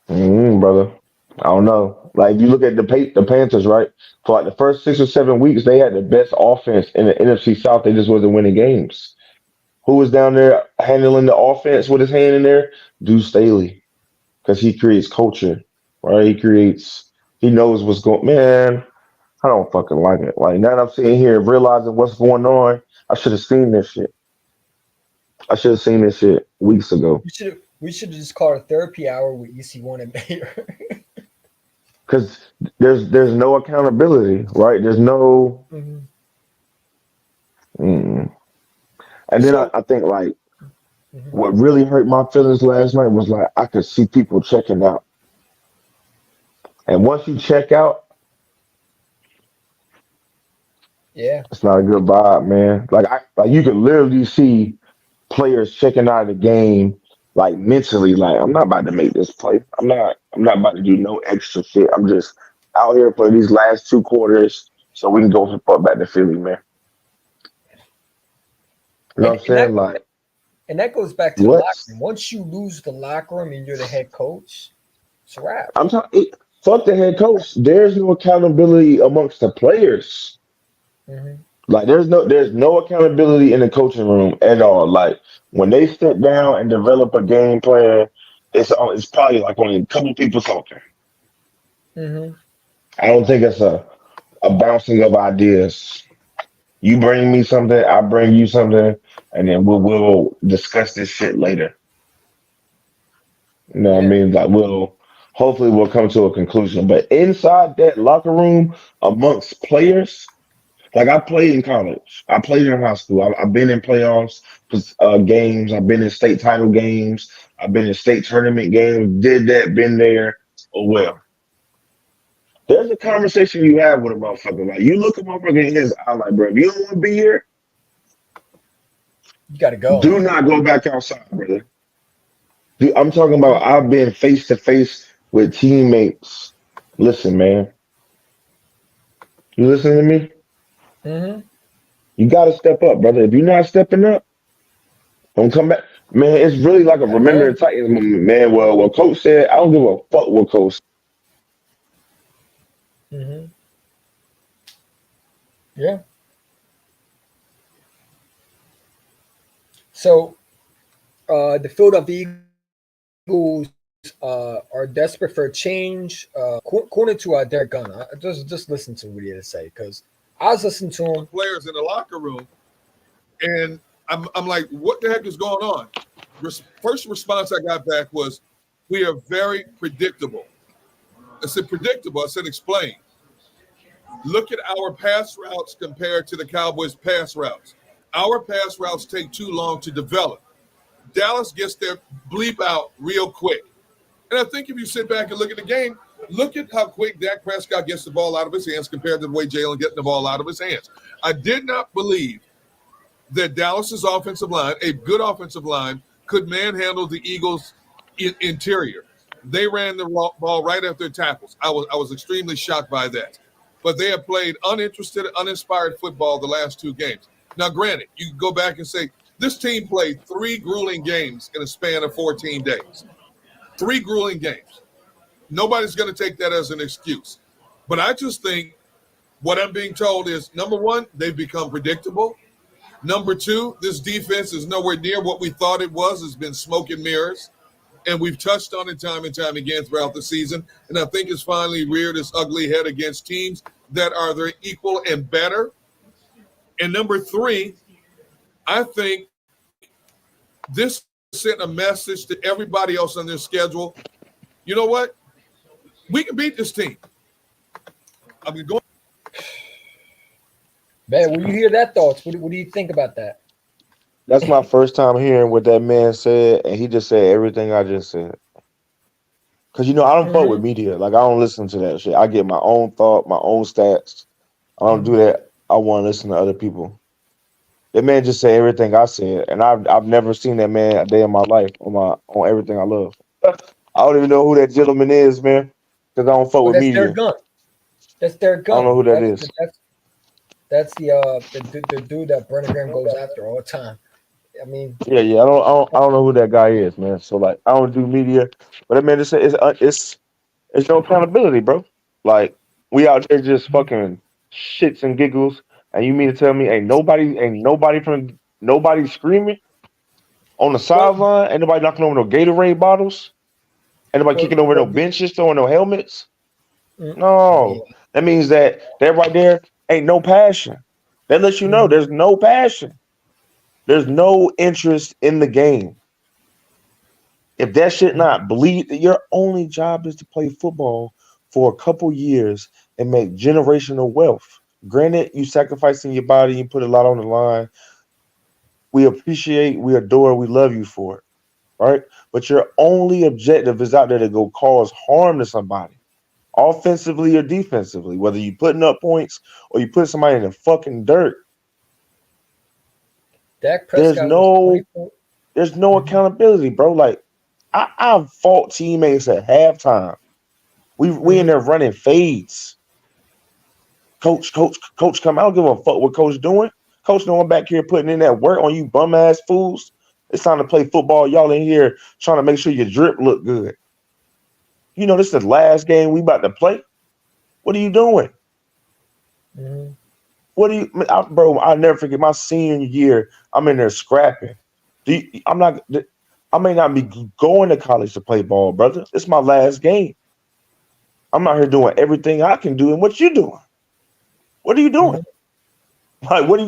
brother. I don't know. Like you look at the Panthers, right? For like the first 6 or 7 weeks, they had the best offense in the NFC South. They just wasn't winning games. Who was down there handling the offense with his hand in there? Deuce Staley, because he creates culture, right? He knows what's going. Man, I don't fucking like it. Like now that I'm sitting here realizing what's going on, I should have seen this shit. I should have seen this shit weeks ago. We should have just called a therapy hour with EC1 and Mayor. Because there's no accountability, right? There's no. Hmm. Mm. And then I, So, I think like mhm, what really hurt my feelings last night was like I could see people checking out, and once you check out, yeah, it's not a good vibe, man. Like you could literally see players checking out of the game, like mentally, like I'm not about to make this play. I'm not about to do no extra shit. I'm just out here for these last 2 quarters so we can go for fuck back to Philly, man. You know and what I'm and saying? that Like and that goes back to the what? locker room. Once you lose the locker room and you're the head coach, it's a wrap. I'm talking. Fuck the head coach. There's no accountability amongst the players. Hmm. Like there's no accountability in the coaching room at all. Like when they sit down and develop a game plan, it's probably like only a couple people talking. Hmm. I don't think it's a bouncing of ideas. You bring me something, I bring you something, and then we'll discuss this shit later. You know what I Yeah, mean? Like we'll come to a conclusion. But inside that locker room amongst players, like I played in college, I played in high school, I've been in playoffs, games, I've been in state title games, I've been in state tournament games, did that, been there. Oh well. There's a conversation you have with a motherfucker. Like you look a motherfucker in his eye, like, bro, if you don't want to be here, you got to go. do not go back outside, brother. Dude, I'm talking about I've been face to face with teammates. Listen, man, you listening to me? Hmm. You gotta step up, brother. If you're not stepping up, don't come back. Man, it's really like a Got to remember go. the Titans moment, man. Well, what coach said, I don't give a fuck what coach. Hmm. Yeah. So, the Philadelphia Eagles are desperate for a change. According to Derek Gunn, just listen to what he had to say because I was listening to him. players in the locker room, and I'm like, what the heck is going on? First response I got back was, we are very predictable. I said, predictable. I said, explain. Look at our pass routes compared to the Cowboys' pass routes. Our pass routes take too long to develop. Dallas gets their bleep out real quick. And I think if you sit back and look at the game, look at how quick Dak Prescott gets the ball out of his hands compared to the way Jalen getting the ball out of his hands. I did not believe that Dallas's offensive line, a good offensive line, could manhandle the Eagles' interior. They ran the ball right at their tackles. I was extremely shocked by that. But they have played uninterested, uninspired football the last 2 games. Now, granted, you can go back and say this team played 3 grueling games in a span of 14 days. 3 grueling games. Nobody's going to take that as an excuse. But I just think what I'm being told is number one, they've become predictable. Number two, this defense is nowhere near what we thought it was. It's been smoke and mirrors. And we've touched on it time and time again throughout the season. And I think it's finally reared its ugly head against teams that are their equal and better. And number three, I think this sent a message to everybody else on their schedule. You know what? We can beat this team. I mean, going. Man, when you hear that thoughts, what do you think about that? That's my first time hearing what that man said, and he just said everything I just said. Cause I don't fuck with Hmm. media. Like I don't listen to that shit. I get my own thought, my own stats. I don't do Hmm. that. I want to listen to other people. That man just said everything I said, and I've never seen that man a day in my life on everything I love. I don't even know who that gentleman is, man, because I don't fuck Well, with that's Derek media. Gunn. That's Derek I don't know Gunn. who that is. That's the dude that Brennan Graham goes after all the time. I mean, Yeah. I don't know who that guy is, man. So like, I don't do media, but I mean, it's no accountability, bro. Like, we out there just fucking shits and giggles, and you mean to tell me nobody screaming on the well, sideline, ain't nobody knocking over no Gatorade bottles, ain't nobody well, kicking over no well, benches, throwing no helmets. yeah. No, that means that right there ain't no passion. That lets you know Mhm, there's no passion. There's no interest in the game. If that shit mhm, not bleed, your only job is to play football for a couple years and make generational wealth. Granted, you sacrificing your body, you put a lot on the line. We appreciate, we adore, we love you for it, right? But your only objective is out there to go cause harm to somebody, offensively or defensively, whether you putting up points or you put somebody in the fucking dirt. Dak There's Prescott was no 24. there's no Mhm, accountability, bro. Like I've fought teammates at halftime. We in mhm, there running fades. Coach, come out. Give a fuck what coach doing. Coach, no one back here putting in that work on you bum ass fools. It's time to play football. Y'all in here trying to make sure your drip look good. You know this is the last game we about to play. What are you doing? mhm, What do you, bro? I'll never forget my senior year. I'm in there scrapping. I'm not. I may not be going to college to play ball, brother. It's my last game. I'm out here doing everything I can do. And what you doing? What are you doing? mhm. Like, what are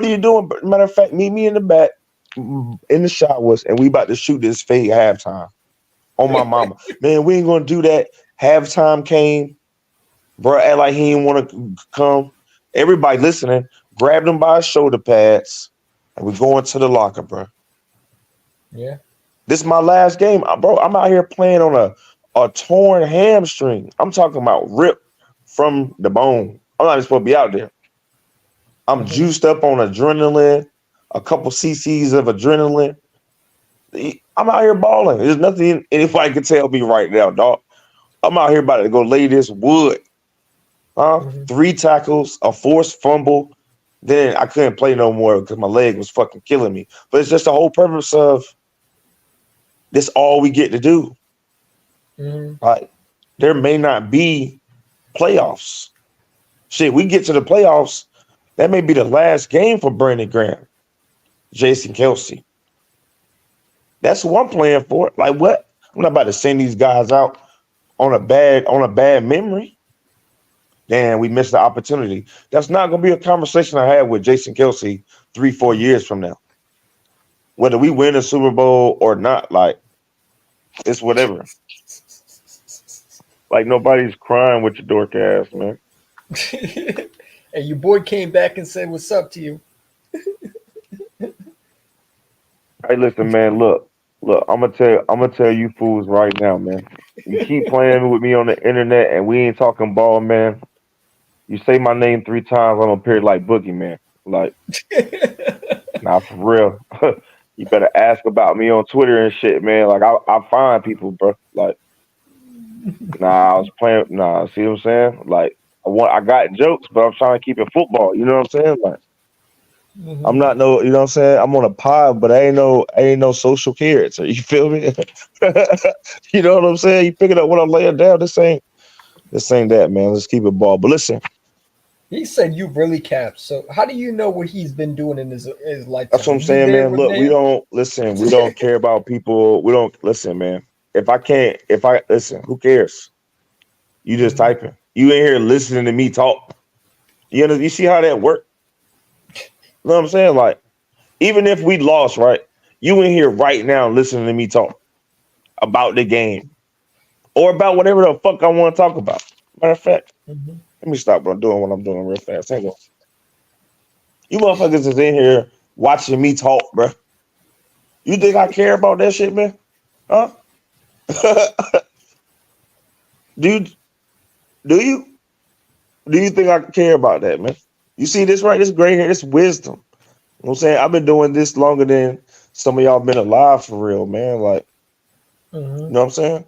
you doing? Matter of fact, meet me in the back in the showers, and we about to shoot this fake halftime on my mama. Man, we ain't gonna do that. Halftime came, bro. Act like he didn't want to come. Everybody listening, grabbed him by his shoulder pads, and we going to the locker, bro. Yeah. This is my last game, bro. I'm out here playing on a torn hamstring. I'm talking about rip from the bone. I'm not even supposed to be out there. I'm Mhm, juiced up on adrenaline, a couple cc's of adrenaline. I'm out here balling. There's nothing anybody can tell me right now, dog. I'm out here about to go lay this wood. Huh? mhm, 3 tackles, a forced fumble. Then I couldn't play no more because my leg was fucking killing me. But it's just the whole purpose of this all we get to do. mhm, Like, there may not be playoffs. Shit, we get to the playoffs. That may be the last game for Brandon Graham, Jason Kelsey. That's who I'm playing for. Like what? I'm not about to send these guys out on a bad memory. Damn, we missed the opportunity. That's not gonna be a conversation I had with Jason Kelsey 3, 4 years from now. Whether we win a Super Bowl or not, like it's whatever. Like nobody's crying with your dork ass, man. mhm. And your boy came back and said, "What's up to you?" Hey, listen, man. Look. I'm gonna tell you fools right now, man. You keep playing with me on the internet, and we ain't talking ball, man. You say my name 3 times, I'm gonna appear like Boogeyman. Like, nah, for real. You better ask about me on Twitter and shit, man. Like, I find people, bro. Like, nah, I was playing. Nah, see what I'm saying? Like, I got jokes, but I'm trying to keep it football. You know what I'm saying? Like, I'm Mhm, not no, you know what I'm saying? I'm on a pod, but I ain't no social character. You feel me? You know what I'm saying? You picking up what I'm laying down. This ain't that, man. Let's keep it ball. But listen, He said you really capped. So how do you know what he's been doing in his that's lifetime? what I'm Were you saying, there man. with Look, we Nam? don't listen. We don't care about people. We don't listen, man. If I listen, who cares? You just Mhm, typing. You in here listening to me talk. You see how that work? You know what I'm saying? Like, even if we lost, right? You in here right now listening to me talk about the game or about whatever the fuck I want to talk about. Matter of fact, mhm. let me stop doing what I'm doing real fast. Hang on. You motherfuckers is in here watching me talk, bro. You think I care about that shit, man? Huh? do you do you do you think I care about that, man? You see this right? This gray hair, this wisdom. You know what I'm saying? I've been doing this longer than some of y'all been alive for real, man. Like, you Mhm. know what I'm saying?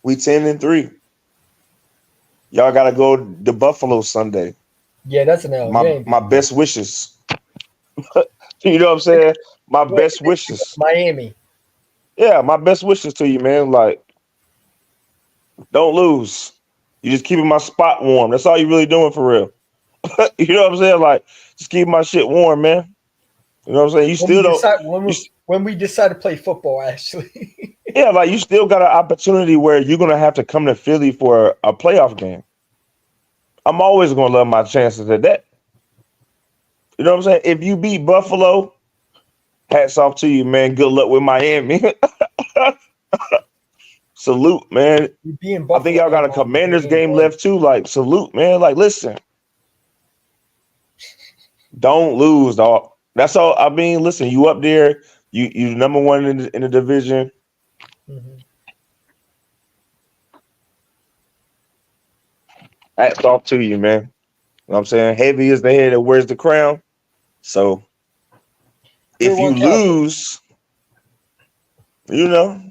We 10-3. Y'all gotta go to Buffalo Sunday. Yeah, that's an L. You My ain't my beating them. best wishes. You know what I'm saying? my What, best wishes. Miami. Yeah, my best wishes to you, man. Like, don't lose. You just keeping my spot warm. That's all you really doing for real. You know what I'm saying? Like, just keep my shit warm, man. You know what I'm saying? You When we still don't. decide You, when we decide to play football, actually. yeah, like you still got an opportunity where you're gonna have to come to Philly for a playoff game. I'm always gonna love my chances at that. You know what I'm saying? If you beat Buffalo, hats off to you, man. Good luck with Miami. Salute, man. You be in I think Buffalo y'all got and a Commanders they ain't game won. left too. Like, salute, man. Like, listen, don't lose, dog. That's all. I mean, listen, you up there. You number one in the division. Mhm. Hats off to you, man. You know what I'm saying? Heavy is the head that wears the crown. So Year if you one Cowboys. lose, you know,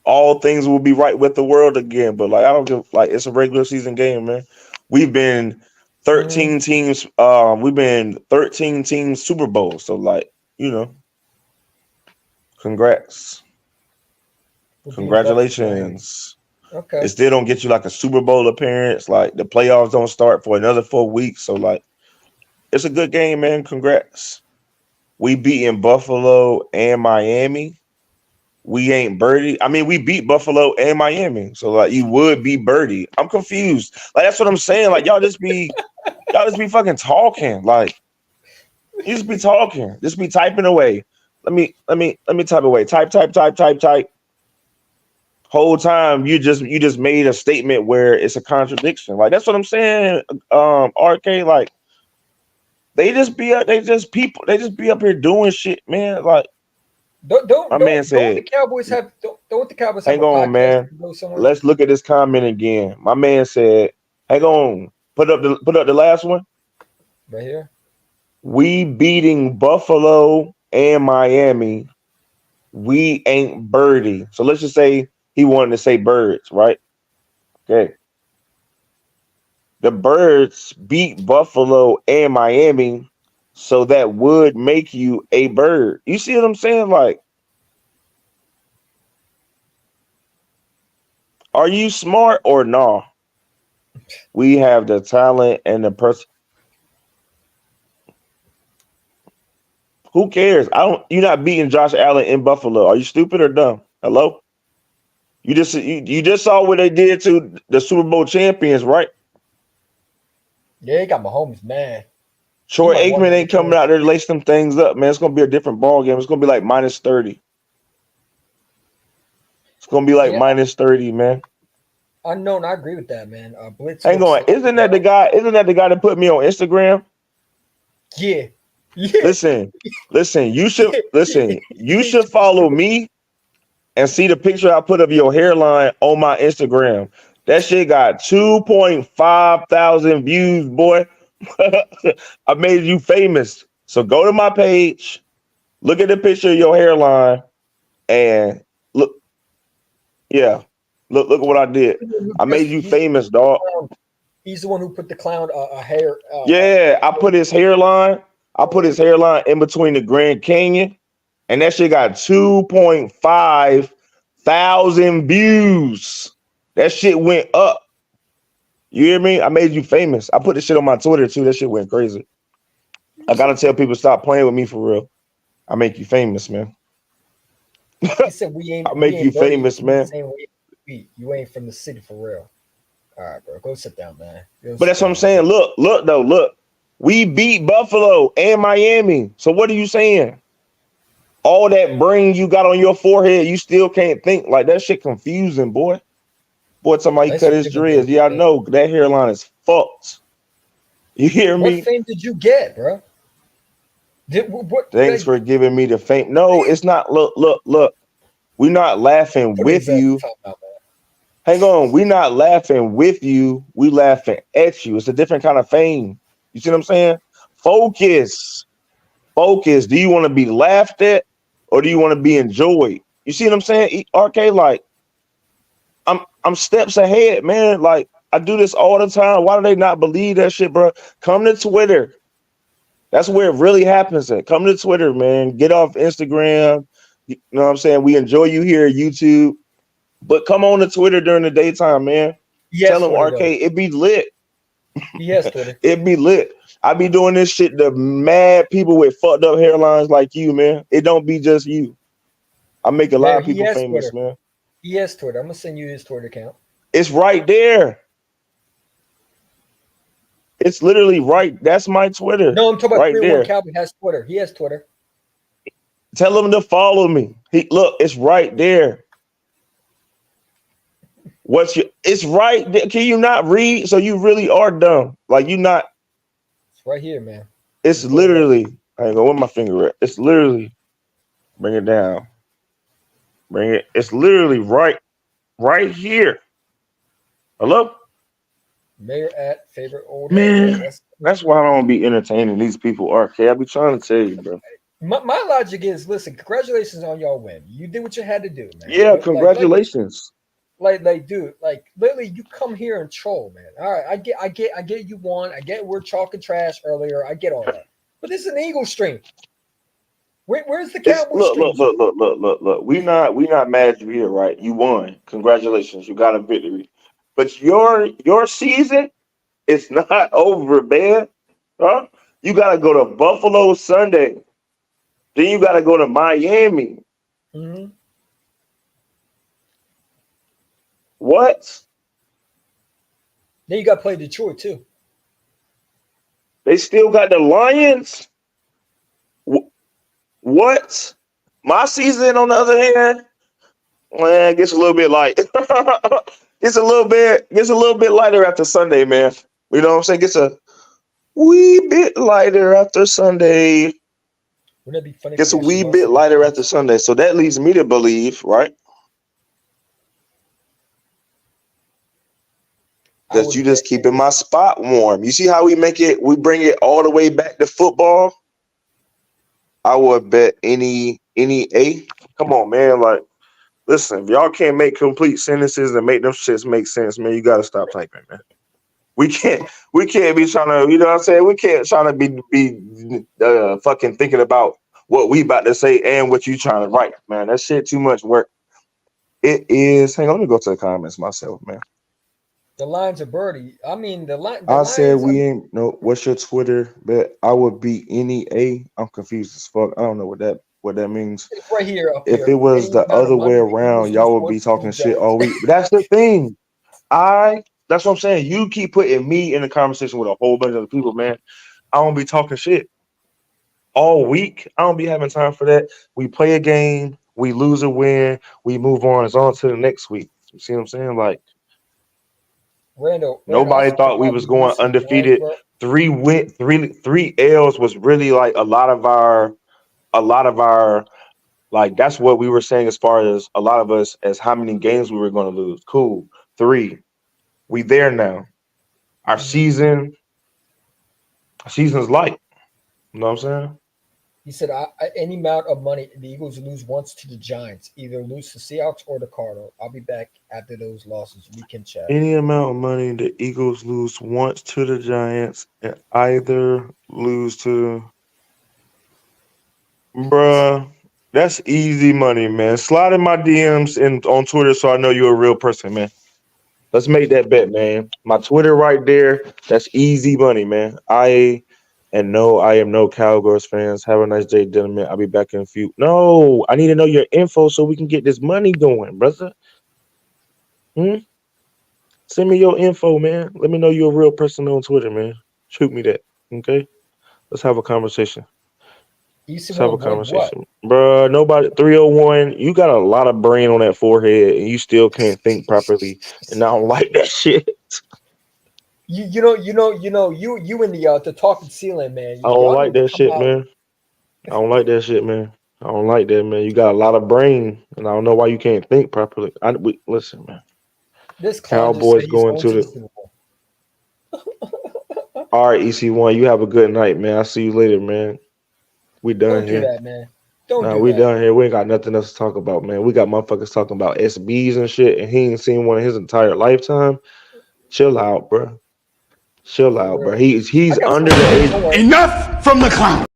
all things will be right with the world again. But like I don't give like it's a regular season game, man. We've been Mhm. 13 teams, we've been 13 teams Super Bowl. So like, you know, congrats. We'll be in Buffalo, man. Congratulations. It Okay. still don't get you like a Super Bowl appearance. Like the playoffs don't start for another 4 weeks. So like it's a good game, man. Congrats. We beat in Buffalo and Miami. We ain't Birdie. I mean, we beat Buffalo and Miami. So like you would be Birdie. I'm confused. Like that's what I'm saying. Like y'all just be fucking talking. Like you just be talking. Just be typing away. Let me type away. Type. Whole time you just made a statement where it's a contradiction. Like that's what I'm saying. RK, like they just be up here doing shit, man. Like my man Don't the said, Cowboys have don't the Cowboys have hang a on, podcast man. to go somewhere? Let's look at this comment again. My man said, hang on. Put up the last one. Right here. We beating Buffalo and Miami. We ain't Birdie. So let's just say he wanted to say birds, right? Okay. The Birds beat Buffalo and Miami, so that would make you a bird. You see what I'm saying? Like, are you smart or no? We have the talent and the person. Who cares? I don't. You're not beating Josh Allen in Buffalo. Are you stupid or dumb? Hello. You just saw what they did to the Super Bowl champions, right? Yeah, he got Mahomes mad. He Troy might want Aikman another ain't coming out championship. there to lace them things up, man. It's gonna be a different ball game. It's gonna be like minus 30. It's gonna be like Yeah, minus 30, man. unknown. I agree with that, man. Blitz Hang looks on. like Isn't that the guy? Isn't that the guy that put me on Instagram? yeah, yeah, Listen, listen. yeah. You should follow me and see the picture I put of your hairline on my Instagram. That shit got 2.5 thousand views, boy. I made you famous. So go to my page, look at the picture of your hairline, and look, yeah, look at what I did. I made you famous, dog. He's the one who put the clown a hair. Yeah, I put his hairline. I put his hairline in between the Grand Canyon, and that shit got 2.5 thousand views. That shit went up. You hear me? I made you famous. I put this shit on my Twitter too. That shit went crazy. I gotta tell people stop playing with me for real. I make you famous, man. He said I we make you ain't Birdie. famous, You the man. same way you ain't from the city for real. All right, bro. Go sit down, man. Go But sit that's what I'm down. saying. Look though, look. We beat Buffalo and Miami. So what are you saying? All that brain you got on your forehead, you still can't think. Like that shit confusing, boy. Boy, somebody Let's cut his forgive him, dreads. though. Yeah, I know that hairline is fucked. You hear What me? fame did you get, bro? What Thanks like for giving me the fame. No, it's not. Look. We're not laughing put with his ass you. top out, man? Hang on. We're not laughing with you. We laughing at you. It's a different kind of fame. You see what I'm saying? Focus. Focus. Do you want to be laughed at or do you want to be enjoyed? You see what I'm saying? RK, like I'm steps ahead, man. Like I do this all the time. Why do they not believe that shit, bro? Come to Twitter. That's where it really happens at. Come to Twitter, man. Get off Instagram. You know what I'm saying? We enjoy you here at YouTube, but come on to Twitter during the daytime, man. He Tell has them Twitter though. arcade, it be lit. He has Twitter. It be lit. I be doing this shit to mad people with fucked up hairlines like you, man. It don't be just you. I make a lot Mayor, of he people has famous, Twitter. man. He has Twitter. I'm gonna send you his Twitter account. It's right there. It's literally right. That's my Twitter. No, I'm talking about Right 301 there. Cowboy has Twitter. He has Twitter. Tell them to follow me. Look, it's right there. It's right there. Can you not read? So you really are dumb. Like you not, It's right here, man. it's You pull it up. literally, I ain't going with my finger at. It's literally, bring it down. Bring it. It's literally right here. Hello? Mayor at favorite old head. Yeah, Man, that's why I don't be entertaining these people. RK, I be trying to tell you, bro. my logic is listen, congratulations on y'all win. You did what you had to do, man. Yeah, But congratulations. dude, like literally you come here and troll, man. All right, I get you won. I get we're talking trash earlier. I get all that. But this is an Eagle stream. Where's the It's Cowboy stream? look. We not mad you here, right? You won. Congratulations. You got a victory. But your season is not over, man. Huh? You gotta go to Buffalo Sunday. Then you gotta go to Miami. Mm-hmm. What? Then you got to play Detroit too. They still got the Lions? What? My season, on the other hand, man, gets a little bit light. Gets a little bit lighter after Sunday, man. You know what I'm saying? Gets a wee bit lighter after Sunday. Wouldn't that be funny if Gets we a actually wee lost bit to the lighter after Giants? Sunday. So that leads me to believe, right, I that you would bet just keeping any my spot warm. You see how we bring it all the way back to football? I would bet any A. Come on, man. Like, listen, if y'all can't make complete sentences and make them shits make sense, man, you gotta stop typing, man. We can't be trying to, you know what I'm saying? We can't trying to be fucking thinking about what we about to say and what you trying to write, man. That shit too much work. It is. Hang on, let me go to the comments myself, man. the Lions are birdie. I mean the I said Lions. I we mean, ain't no. What's your Twitter? Bet I would be any A. I'm confused as fuck. I don't know what that means. it's right here up If it here. was Any the amount of other way money the around, Eagles lose y'all would be once to the talking shit Giants. all week. But that's the thing. That's what I'm saying. You keep putting me in the conversation with a whole bunch of other people, man. I don't be talking shit all week. I don't be having time for that. We play a game, we lose or win, we move on. It's on to the next week. You see what I'm saying? Like Randall, I nobody swear to thought we God, was we going lose to the Giants, undefeated. bro. Three L's was really like a lot of our like that's what we were saying as far as a lot of us as how many games we were going to lose. Cool. Three. We there now. Our Mm-hmm. season's light. You know what I'm saying? He said, any amount of money the Eagles lose once to the Giants, either lose to Seahawks or the Cardinals. I'll be back after those losses. We can chat. Any amount of money the Eagles lose once to the Giants and either lose to bruh. That's easy money, man. Slide in my DMs and on Twitter so I know you're a real person, man. Let's make that bet, man. My Twitter right there. That's easy money, man. I am no Cowboys fans. Have a nice day, gentlemen. I'll be back in a few. No, I need to know your info so we can get this money going, brother. Hmm? Send me your info, man. Let me know you're a real person on Twitter, man. Shoot me that. Okay? Let's have a conversation. Easy Let's have a one would what? conversation. Bruh, nobody 301. You got a lot of brain on that forehead and you still can't think properly. And I don't like that shit. You in the talking ceiling, man. I don't Y'all like need to that come shit, out. man. I don't like that shit, man. I don't like that, man. You got a lot of brain, and I don't know why you can't think properly. Listen, man. This clown just said Cowboys he's going going to to the the. Super Bowl. All right, EC1. You have a good night, man. I'll see you later, man. We done Don't do here. that, man. Don't Nah, do we that. done here. We ain't got nothing else to talk about, man. We got motherfuckers talking about SBs and shit, and he ain't seen one in his entire lifetime. Chill out, bro. Chill For out, bro. real. I He's got under something the for you. age. Don't worry. Enough from the clown.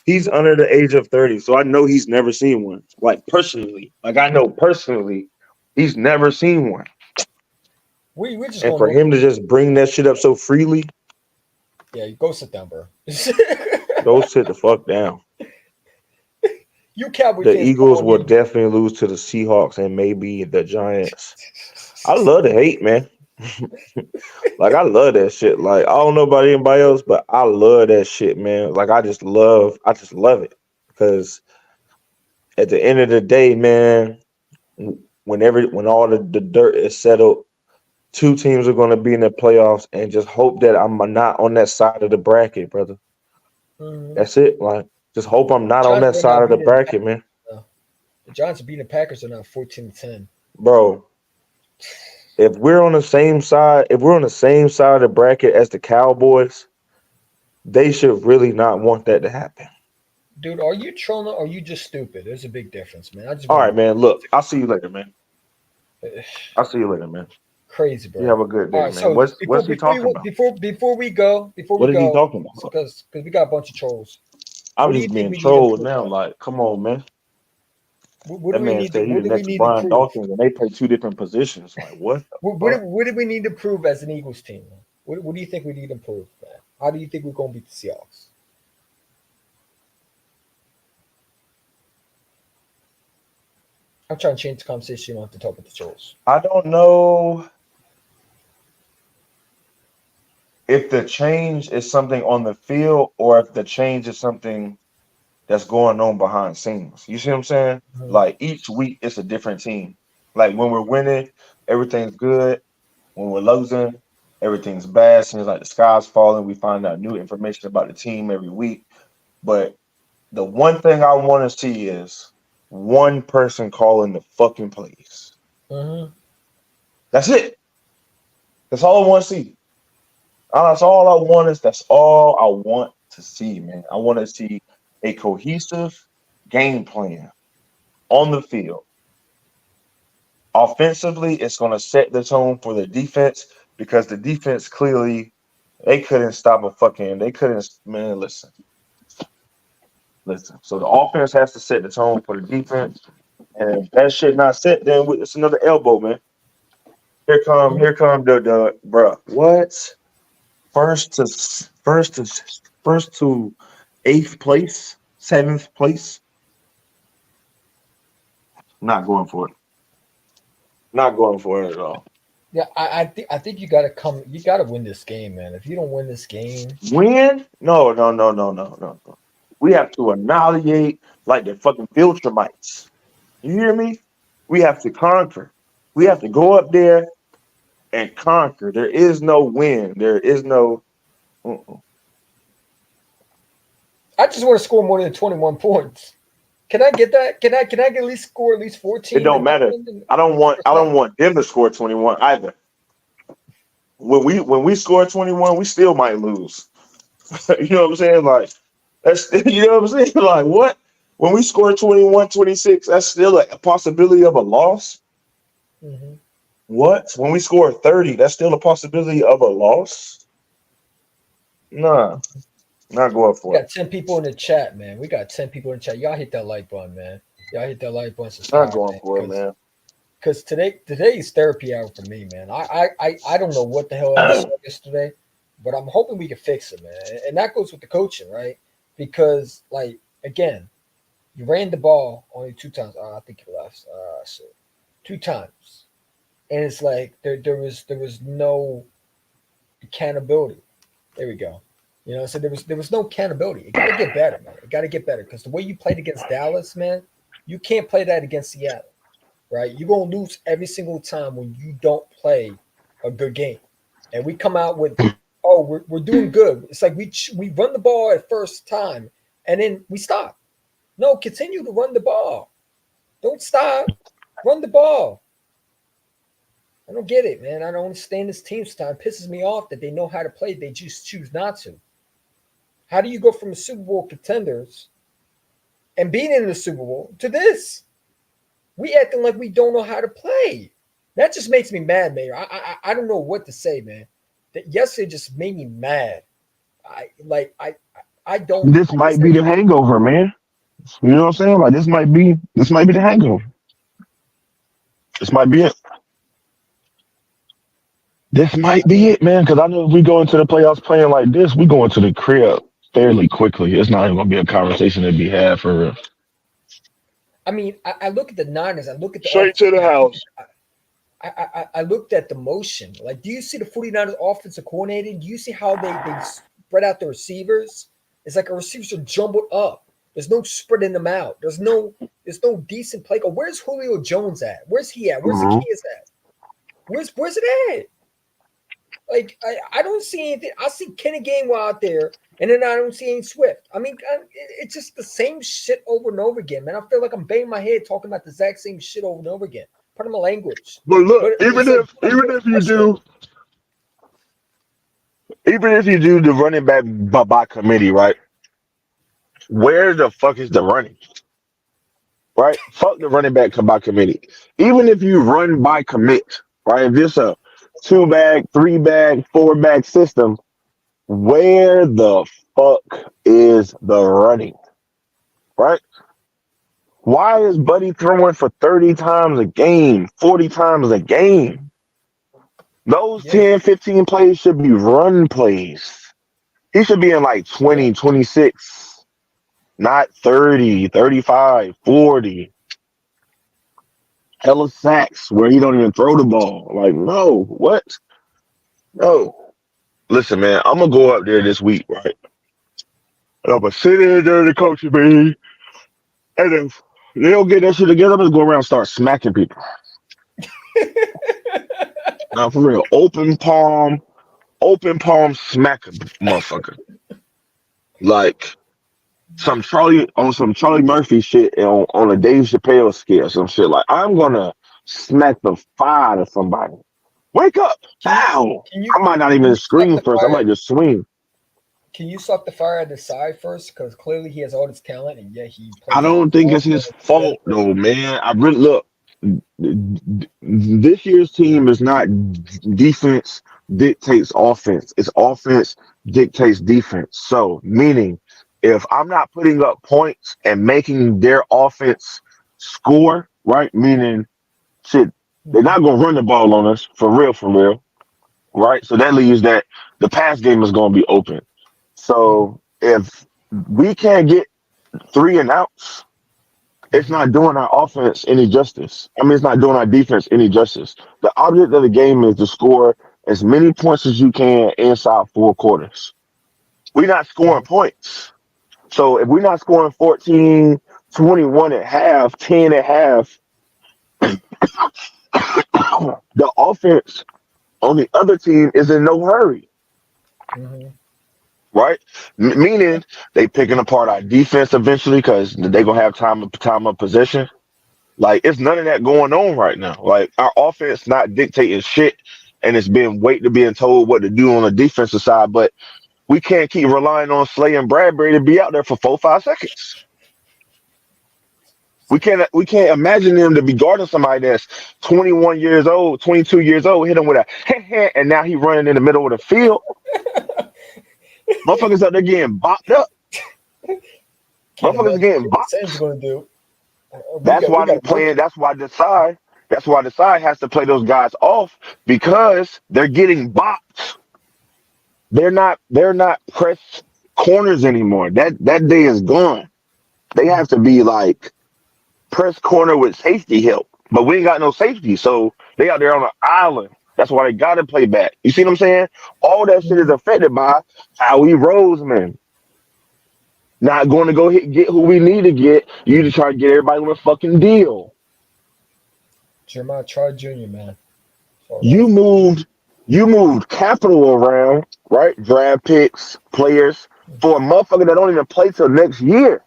He's under the age of 30, so I know he's never seen one. Like personally, like I know personally, he's never seen one. We're just And gonna for look. him to just bring that shit up so freely, Yeah, you go sit down, bro. go sit the fuck down. You Cowboy The fans come Eagles on will here. definitely lose to the Seahawks and maybe the Giants. I love the hate, man. Like I love that shit. Like I don't know about anybody else, but I love that shit, man. Like I just love it because at the end of the day, man, when all the dirt is settled, two teams are going to be in the playoffs, and just hope that I'm not on that side of the bracket, brother. Mhm. That's it. Like just hope I'm not on Giants that right side now of the beating the bracket, man. Packers. The Giants are beating the Packers are now 14-10. Bro, if we're on the same side, if we're on the same side of the bracket as the Cowboys, they should really not want that to happen. Dude, are you trolling or are you just stupid? There's a big difference, man. I just All want right, man. Look, I'll see you later, man. to I'll see you later, man. crazy, You bro. have a good All day, right, man. so What's he talking about? before we What is he go, talking about? because we got a bunch of trolls. I'm What do you just think being we need to trolled improve now. on? Like, come on, man. What do That we man need to said he what the do we next need to Brian improve? Dawkins, and they play two different positions. Like, what the fuck? What do we need to improve as an Eagles team? Man? What do you think we need to improve, man? How do you think we're gonna beat the Seahawks? I'm trying to change the conversation. You don't have to talk about the trolls. I don't know if the change is something on the field or if the change is something that's going on behind scenes. You see what I'm saying? Mhm. Like each week it's a different team. Like when we're winning, everything's good. When we're losing, everything's bad. Seems like the sky's falling. We find out new information about the team every week. But the one thing I want to see is one person calling the fucking plays. Mhm. That's it. That's all I want to see. That's all I want is that's all I want to see, man. I want to see a cohesive game plan on the field. Offensively, it's going to set the tone for the defense because the defense clearly they couldn't stop a fucking they couldn't man listen. So the offense has to set the tone for the defense, and if that shit not set, then it's another elbow, man. Here come the bruh. What? First to first to eighth place, seventh place. Not going for it. Not going for it at all. Yeah, I think you gotta come. You gotta win this game, man. If you don't win this game, Win? No, no, no, no, no, no, no. We have to annihilate like the fucking Viltrumites. You hear me? We have to conquer. We have to go up there and conquer. There is no win. There is no. Uh-uh. I just want to score more than 21 points. Can I get that? Can I get at least score at least It 14 don't and not matter. win in the I don't want. first I half? don't want them to score 21 either. When we score 21, we still might lose. You know what I'm saying? Like that's you know what I'm saying? Like what? When we score 21, 26, that's still a possibility of a loss. Mhm. What? When we score 30, that's still a possibility of a loss? Nah, not going We for it. got 10 people in the chat, man. We got 10 people in the chat. Y'all hit that like button, man. Y'all hit that like button, Not subscribe, going man. for it, man. Because today's therapy hour for me, man. I don't know what the hell I saw yesterday, but I'm hoping we can fix it, man. And that goes with the coaching, right? Because like again, you ran the ball only 2 times. I think you left. So 2 times, and it's like there was no accountability. There we go. You know, so there was no accountability. It got to get better, man. It got to get better because the way you played against Dallas, man, you can't play that against Seattle, right? You're gonna lose every single time when you don't play a good game. And we come out with, oh, we're doing good. It's like we run the ball at first time and then we stop. No, continue to run the ball. Don't stop. Run the ball. I don't get it, man. I don't understand this team style. It pisses me off that they know how to play. They just choose not to. How do you go from the Super Bowl contenders and being in the Super Bowl to this? We acting like we don't know how to play. That just makes me mad, Mayor. I don't know what to say, man. that yesterday just made me mad. I don't This might be understand. the hangover, man. You know what I'm saying? Like this might be the hangover. This might be it. This might I be mean, it, man. Because I know if we go into the playoffs playing like this, we go into the crib fairly quickly. It's not even gonna be a conversation to be had for real. I look at the Niners. I look at the Straight to the offensive. house. I looked at the motion. Like, do you see the 49ers offensive coordinator? Do you see how they spread out the receivers? It's like our receivers are jumbled up. There's no spreading them out. There's no decent play. Oh, where's Julio Jones at? Where's he at? Where's the Hmm. kids at? Where's it at? Like I don't see anything. I see Kenny Gainwell out there, and then I don't see any Swift. It's just the same shit over and over again, man. I feel like I'm banging my head talking about the exact same shit over and over again. Part of my language, But look, but even it's like if I'm even getting if you frustrated. do even if you do the running back by committee, right? Where the fuck is the running? Right? Fuck the running back by committee. Even if you run by commit, right? If it's a two bag, three bag, four bag system, where the fuck is the running? Right? Why is Buddy throwing for 30 times a game, 40 times a game? Those Yeah, 10, 15 plays should be run plays. He should be in like yeah. 20, 26, not 30, 35, 40. Hella sacks where he don't even throw the ball. Like, no, what? No. Listen, man, I'm gonna go up there this week, right? And I'm gonna sit in there the coaching meeting, and if they don't get that shit together, I'm gonna go around and start smacking people. Now, for real, open palm smack a motherfucker. Like some Charlie Murphy shit on a Dave Chappelle scale, some shit like I'm gonna smack the fire out of somebody. Wake up! Can you Ow! can you I might not can even you suck scream the first. I fire? might just swing. Can you suck the fire at the side first? Because clearly he has all this talent, and yet he I plays don't think it's his awful fault defensively. though, man. I really look. This year's team is not defense dictates offense. It's offense dictates defense. So, meaning, if I'm not putting up points and making their offense score, right? Meaning, shit, they're Mhm. not gonna run the ball on us for real, right? So that leaves that the pass game is gonna be open. Mhm. So if we can't get three and outs, it's Mhm. not doing our offense any justice. I mean, it's not doing our defense any justice. The object of the game is to score as many points as you can inside four quarters. We're not scoring Mhm. points. So if we're not scoring 14, 21 at half, 10 at half, the offense on the other team is in no hurry, Mhm. right? Meaning they picking apart our defense eventually because they gonna have time of possession. Like it's none of that going on right now. Like our offense not dictating shit, and it's been waiting to being told what to do on the defensive side. But we can't keep relying on Slay and Bradbury to be out there for 4 5 seconds. We can't imagine them to be guarding somebody that's 21 years old, 22 years old, hit him with a and now he running in the middle of the field. Motherfuckers out there getting bopped up. Can't Motherfuckers are imagine getting what bopped. Sam's going to do. That's We why got they to work playing. it. That's why the side has to play those guys off because they're getting bopped. They're not press corners anymore. That day is gone. They have to be like press corner with safety help. But we ain't got no safety, so they out there on an island. That's why they gotta play back. You see what I'm saying? All that shit is Mhm. affected by Howie Roseman. Not going to go get who we need to get. You to try to get everybody on a fucking deal. Jeremiah Trout Jr., man. That's all that You is. moved you moved capital around, right? Draft picks, players for a motherfucker that don't even play till next year.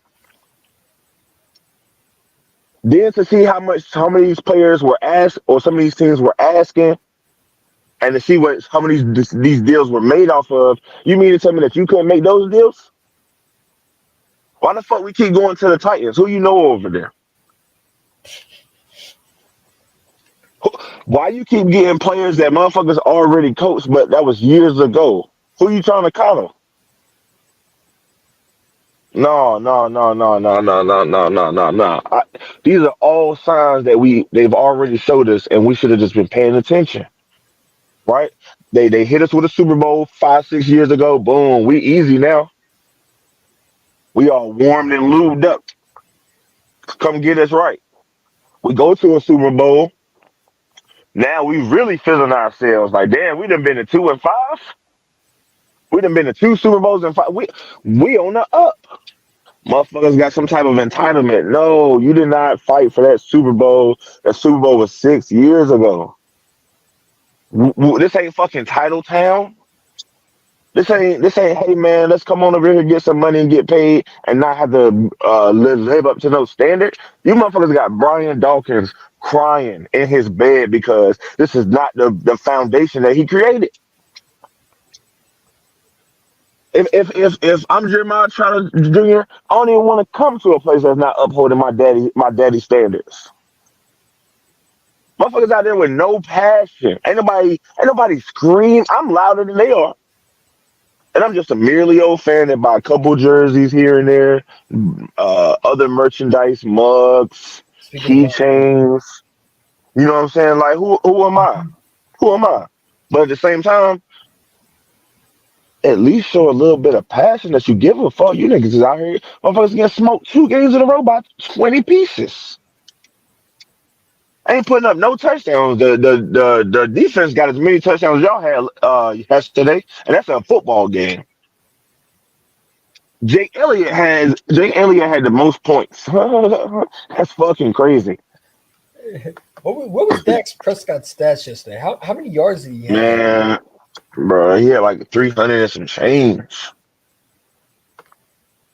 Then to see how many of these players were asked or some of these teams were asking and to see what how many of these deals were made off of, you mean to tell me that you couldn't make those deals? Why the fuck we keep going to the Titans? Who you know over there? Why you keep getting players that motherfuckers already coached, but that was years ago? Who you trying to counter? No, no, no, no, no, no, no, no, no, no, no. These are all signs that they've already showed us, and we should have just been paying attention, right? They hit us with a Super Bowl 5 6 years ago. Boom, we easy now. We all warmed and lubed up. Come get us right. We go to a Super Bowl. Now we really feeling ourselves. Like, damn, we done been to 2 and 5. We done been to two Super Bowls and 5. We on the up. Motherfuckers got some type of entitlement. No, you did not fight for that Super Bowl. That Super Bowl was 6 years ago. This ain't fucking Title Town. This ain't. Hey man, let's come on over here and get some money and get paid and not have to live up to no standard. You motherfuckers got Brian Dawkins crying in his bed because this is not the foundation that he created. If I'm Jeremiah Trotter Jr., I don't even want to come to a place that's not upholding my daddy standards. Motherfuckers out there with no passion. Ain't nobody scream. I'm louder than they are. And I'm just a merely old fan that buy a couple jerseys here and there, other merchandise, mugs, Speaking about keychains. You know what I'm saying? Like who am I? Who am I? But at the same time, at least show a little bit of passion that you give a fuck. You niggas is out here, motherfuckers getting smoked 2 games in a row by 20 pieces. Ain't putting up no touchdowns. The defense got as many touchdowns as y'all had yesterday, and that's a football game. Jake Elliott had the most points. That's fucking crazy, what was Dax Prescott's stats yesterday? How many yards did he have? man, bro. He had like 300 and some change.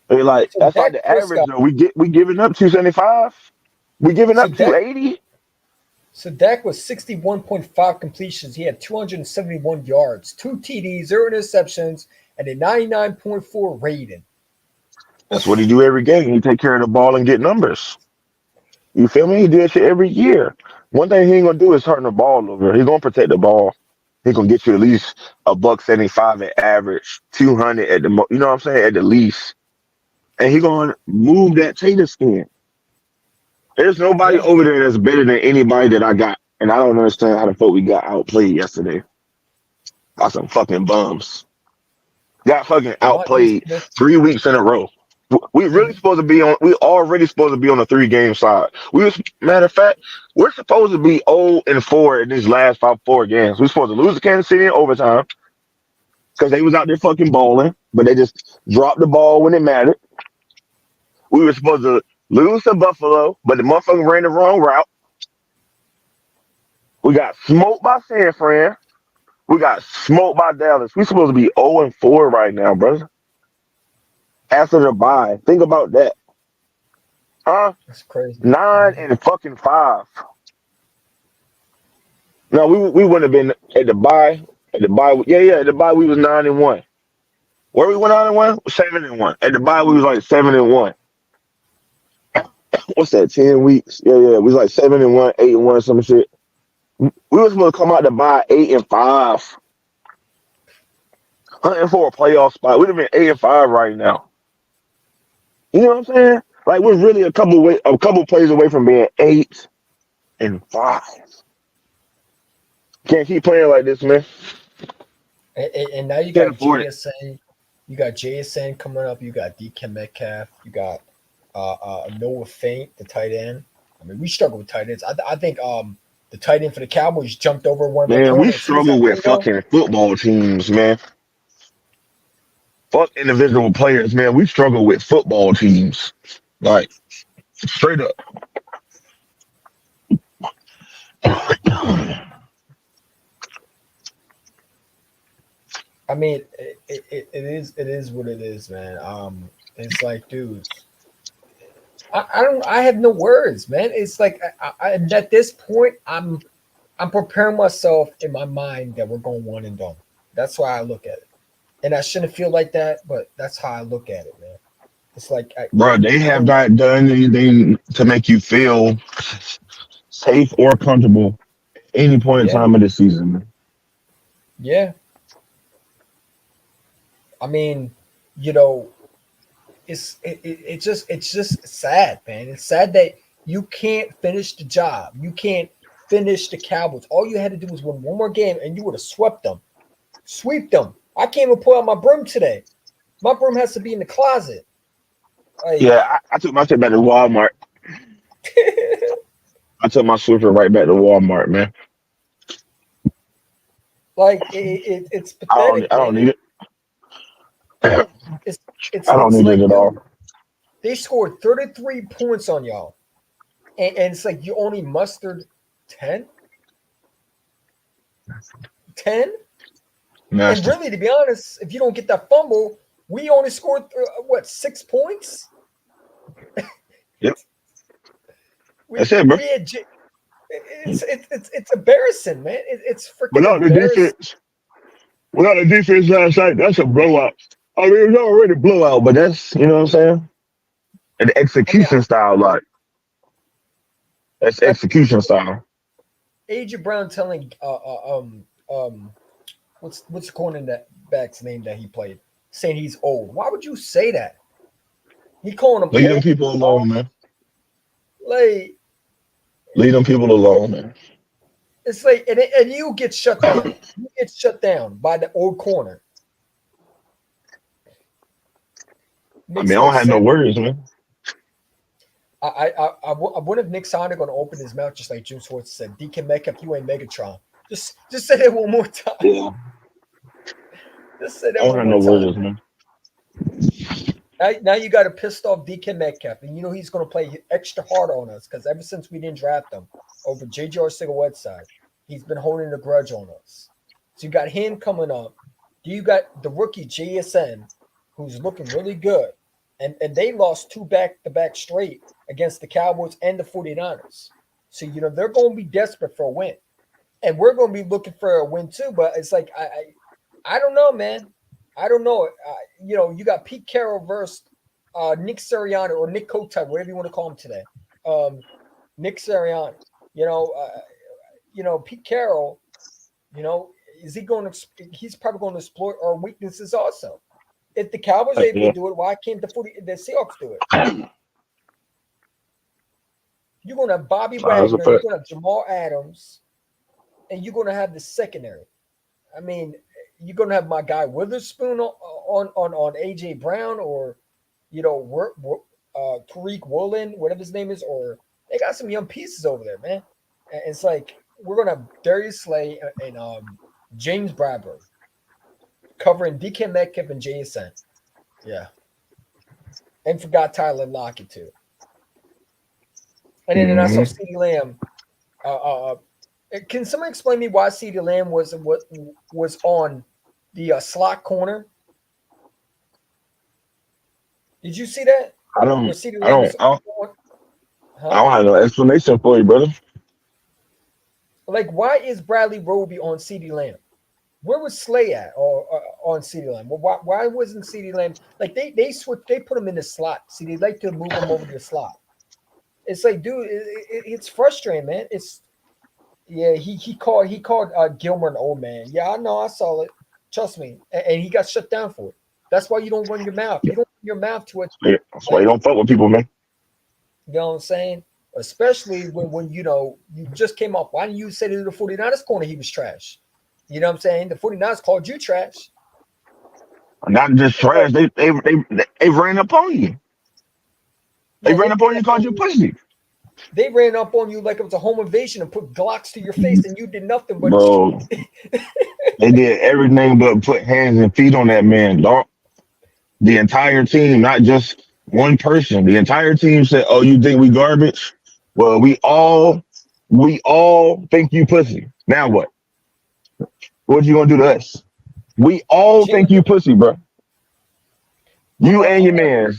I mean, like So that's like Dak the average Prescott. though. We giving up 275. We giving So up Dak. 280. So Dak was 61.5 completions. He had 271 yards, two TDs, zero interceptions, and a 99.4 rating. That's what he do every game. He take care of the ball and get numbers. You feel me? He do that shit every year. One thing he ain't gonna do is turn the ball over. He gonna protect the ball. He gonna get you at least a $1.75 at average, 200 at the you know what I'm saying, at the least. And he gonna move that tater skin. There's nobody Yeah. over there that's better than anybody that I got. And I don't understand how the fuck we got outplayed yesterday by some fucking bums. Got fucking Devontae outplayed Smith. 3 weeks in a row. We really Mhm. supposed to be on. We already supposed to be on the 3 game side. Matter of fact, we're supposed to be 0-4 in these last 4 games. We're supposed to lose to Kansas City in overtime because they was out there fucking balling, but they just dropped the ball when it mattered. We were supposed to lose to Buffalo, but the motherfucker ran the wrong route. We got smoked by San Fran. We got smoked by Dallas. We supposed to be 0-4 right now, brother. After the bye, think about that, huh? That's crazy. 9-5. No, we wouldn't have been at the bye. At the bye, yeah, yeah. At the bye, we was 9-1. Where we went 9-1, 7-1. At the bye, we was like 7-1. What's that? 10 weeks? Yeah, yeah. We was like 7-1, 8-1, some shit. We was supposed to come out the bye 8-5, hunting for a playoff spot. We'd have been 8-5 right now. You know what I'm saying? Like we're really a couple plays away from being 8-5. Can't keep playing like this, man. And now you Can't got afford it. JSN. You got JSN coming up. You got DK Metcalf. You got Noah Faint, the tight end. I mean, we struggle with tight ends. I think the tight end for the Cowboys jumped over one of their Man, we corners. Who's struggle that? with Ringo? fucking football teams, man. Fuck individual players, man. We struggle with football teams. Like, straight up. I mean, it is what it is, man. It's like, dude, I don't I have no words, man. It's like at this point, I'm preparing myself in my mind that we're going one and done. That's why I look at it, and I shouldn't feel like that, but that's how I look at it, man. It's like Bro, they I have don't. not done anything to make you feel safe or comfortable Any point in Yeah, time of the season, man. yeah. I mean, you know, it's just sad, man. It's sad that you can't finish the job. You can't finish the Cowboys. All you had to do was win one more game, and you would have swept them. Sweep them. I can't even pull out my broom today. My broom has to be in the closet. Like, Yeah, I took my shit back to Walmart. I took my Swiffer right back to Walmart, man. like it's pathetic, I man. don't need it. I It's don't it's need like, it at dude, all. they scored 33 points on y'all, and it's like you only mustered 10, 10. And Nasty. really, to be honest, if you don't get that fumble, we only scored what, 6 points? Yep. We That's it, bro. we had it's embarrassing, man. It's freaking Without the embarrassing. defense, without the defense last night, that's a blowout. I mean, it was already a blowout, but that's you know what I'm saying. And the I mean, execution style, like that's like execution style. AJ Brown telling what's the cornerback's name that he played, saying he's old. Why would you say that? He calling him Leave them old. people alone, man. Like, Leave them people alone, man. it's like, and you get shut down. You get shut down by the old corner. I mean, Makes I no don't have no sense. words, man. I wonder if Nick Sonic gonna open his mouth just like Jim Schwartz said. DK Metcalf, you ain't Megatron. Just say that one more time. Yeah, Just say I that don't one have more no time. words, man. Now you got a pissed off DK Metcalf, and you know he's gonna play extra hard on us because ever since we didn't draft him over JJ Arcega-Whiteside, he's been holding a grudge on us. So you got him coming up. You got the rookie JSN, who's looking really good. And they lost two back-to-back straight against the Cowboys and the 49ers. So, you know, they're going to be desperate for a win. And we're going to be looking for a win too. But it's like, I don't know, man. I don't know. You know, you got Pete Carroll versus Nick Sirianni or Nick Kotite, whatever you want to call him today. Nick Sirianni. You know, Pete Carroll, you know, is he going to? He's probably going to exploit our weaknesses also. If the Cowboys are able Yeah, to do it, why can't the Seahawks do it? You're going to have Bobby nah, that's a Wagner, you're fact. going to have Jamal Adams, and you're going to have the secondary. I mean, you're going to have my guy Witherspoon on AJ Brown, or you know, Tariq Woolen, whatever his name is, or they got some young pieces over there, man. And it's like we're going to have Darius Slay and James Bradbury covering DK Metcalf and JSN. Yeah. And forgot Tyler Lockett too. And then I saw Hmm. CeeDee Lamb. Can somebody explain me why CeeDee Lamb was on the slot corner? Did you see that? I Where don't, CeeDee I Lamb don't, was I don't, on, I huh? don't have no explanation for you, brother. Like, why is Bradley Roby on CeeDee Lamb? Where was Slay at or on CeeDee Lamb? Well, why wasn't CeeDee Lamb like they switched? They put him in the slot. See, they like to move him over to the slot. It's like, dude, it's frustrating, man. It's yeah. He called Gilmer an old man. Yeah, I know. I saw it. Trust me, and he got shut down for it. That's why you don't run your mouth. You don't run your mouth to a Yeah, that's why you player. don't fuck with people, man. You know what I'm saying? Especially when you know you just came off. Why didn't you say to the 49ers corner he was trash? You know what I'm saying? The 49ers called you trash. Not just It's like, trash. They ran up on you. They yeah, ran up on you, called you pussy, they ran up on you like it was a home invasion and put Glocks to your face, and you did nothing but bro. They did everything but put hands and feet on that man, dog. The entire team, not just one person. The entire team said, "Oh, you think we garbage? Well, we all think you pussy. Now what? What you gonna do to us? We all think you Jalen. pussy, bro. I'm You and your man.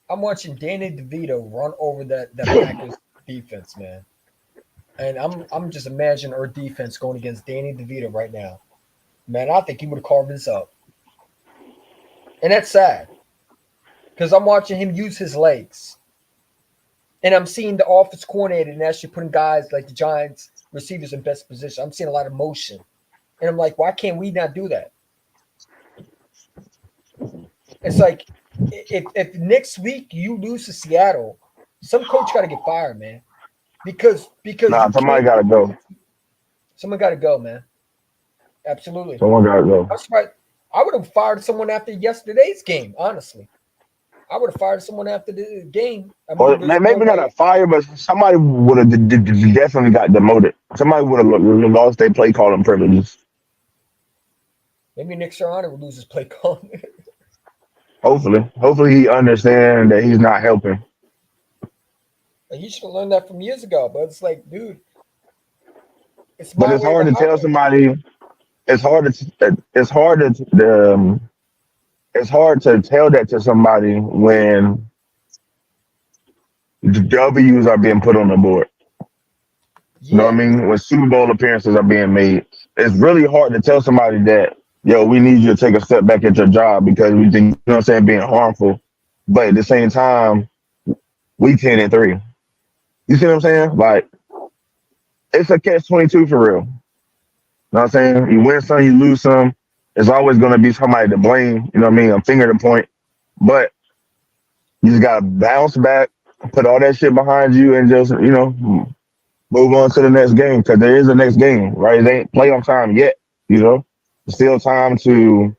I'm watching Danny DeVito run over that Packers defense, man. And I'm just imagining our defense going against Danny DeVito right now. Man, I think he would have carved this up. And that's sad because I'm watching him use his legs. And I'm seeing the offense coordinator and actually putting guys like the Giants receivers in best position. I'm seeing a lot of motion, and I'm like, why can't we not do that? It's like if next week you lose to Seattle, some coach got to get fired, man, because Nah, you somebody can't. gotta go. Someone got to go, man. Absolutely. Someone gotta go. I'm surprised. I would have fired someone after yesterday's game. Honestly, I would have fired someone after the game. I Or mean, there's no maybe not a way. fire, but somebody would have definitely got demoted. Somebody would have lost their play calling privileges. Maybe Nick Sirianni would lose his play call. Hopefully he understands that he's not helping. He should have learned that from years ago. But it's like, dude, it's But my it's way or the hard to tell highway. somebody. It's hard it's hard to tell that to somebody when W's are being put on the board. You know what I Yeah, mean? When Super Bowl appearances are being made, it's really hard to tell somebody that, yo, we need you to take a step back at your job because we think, you know what I'm saying, being harmful. But at the same time, we 10-3. You see what I'm saying? Like, it's a catch 22 for real. You know what I'm saying? You win some, you lose some. There's always going to be somebody to blame, you know what I mean? A finger to point. But you just got to bounce back, put all that shit behind you, and just, move on to the next game because there is a next game, right? It ain't playoff time yet, you know? There's still time to,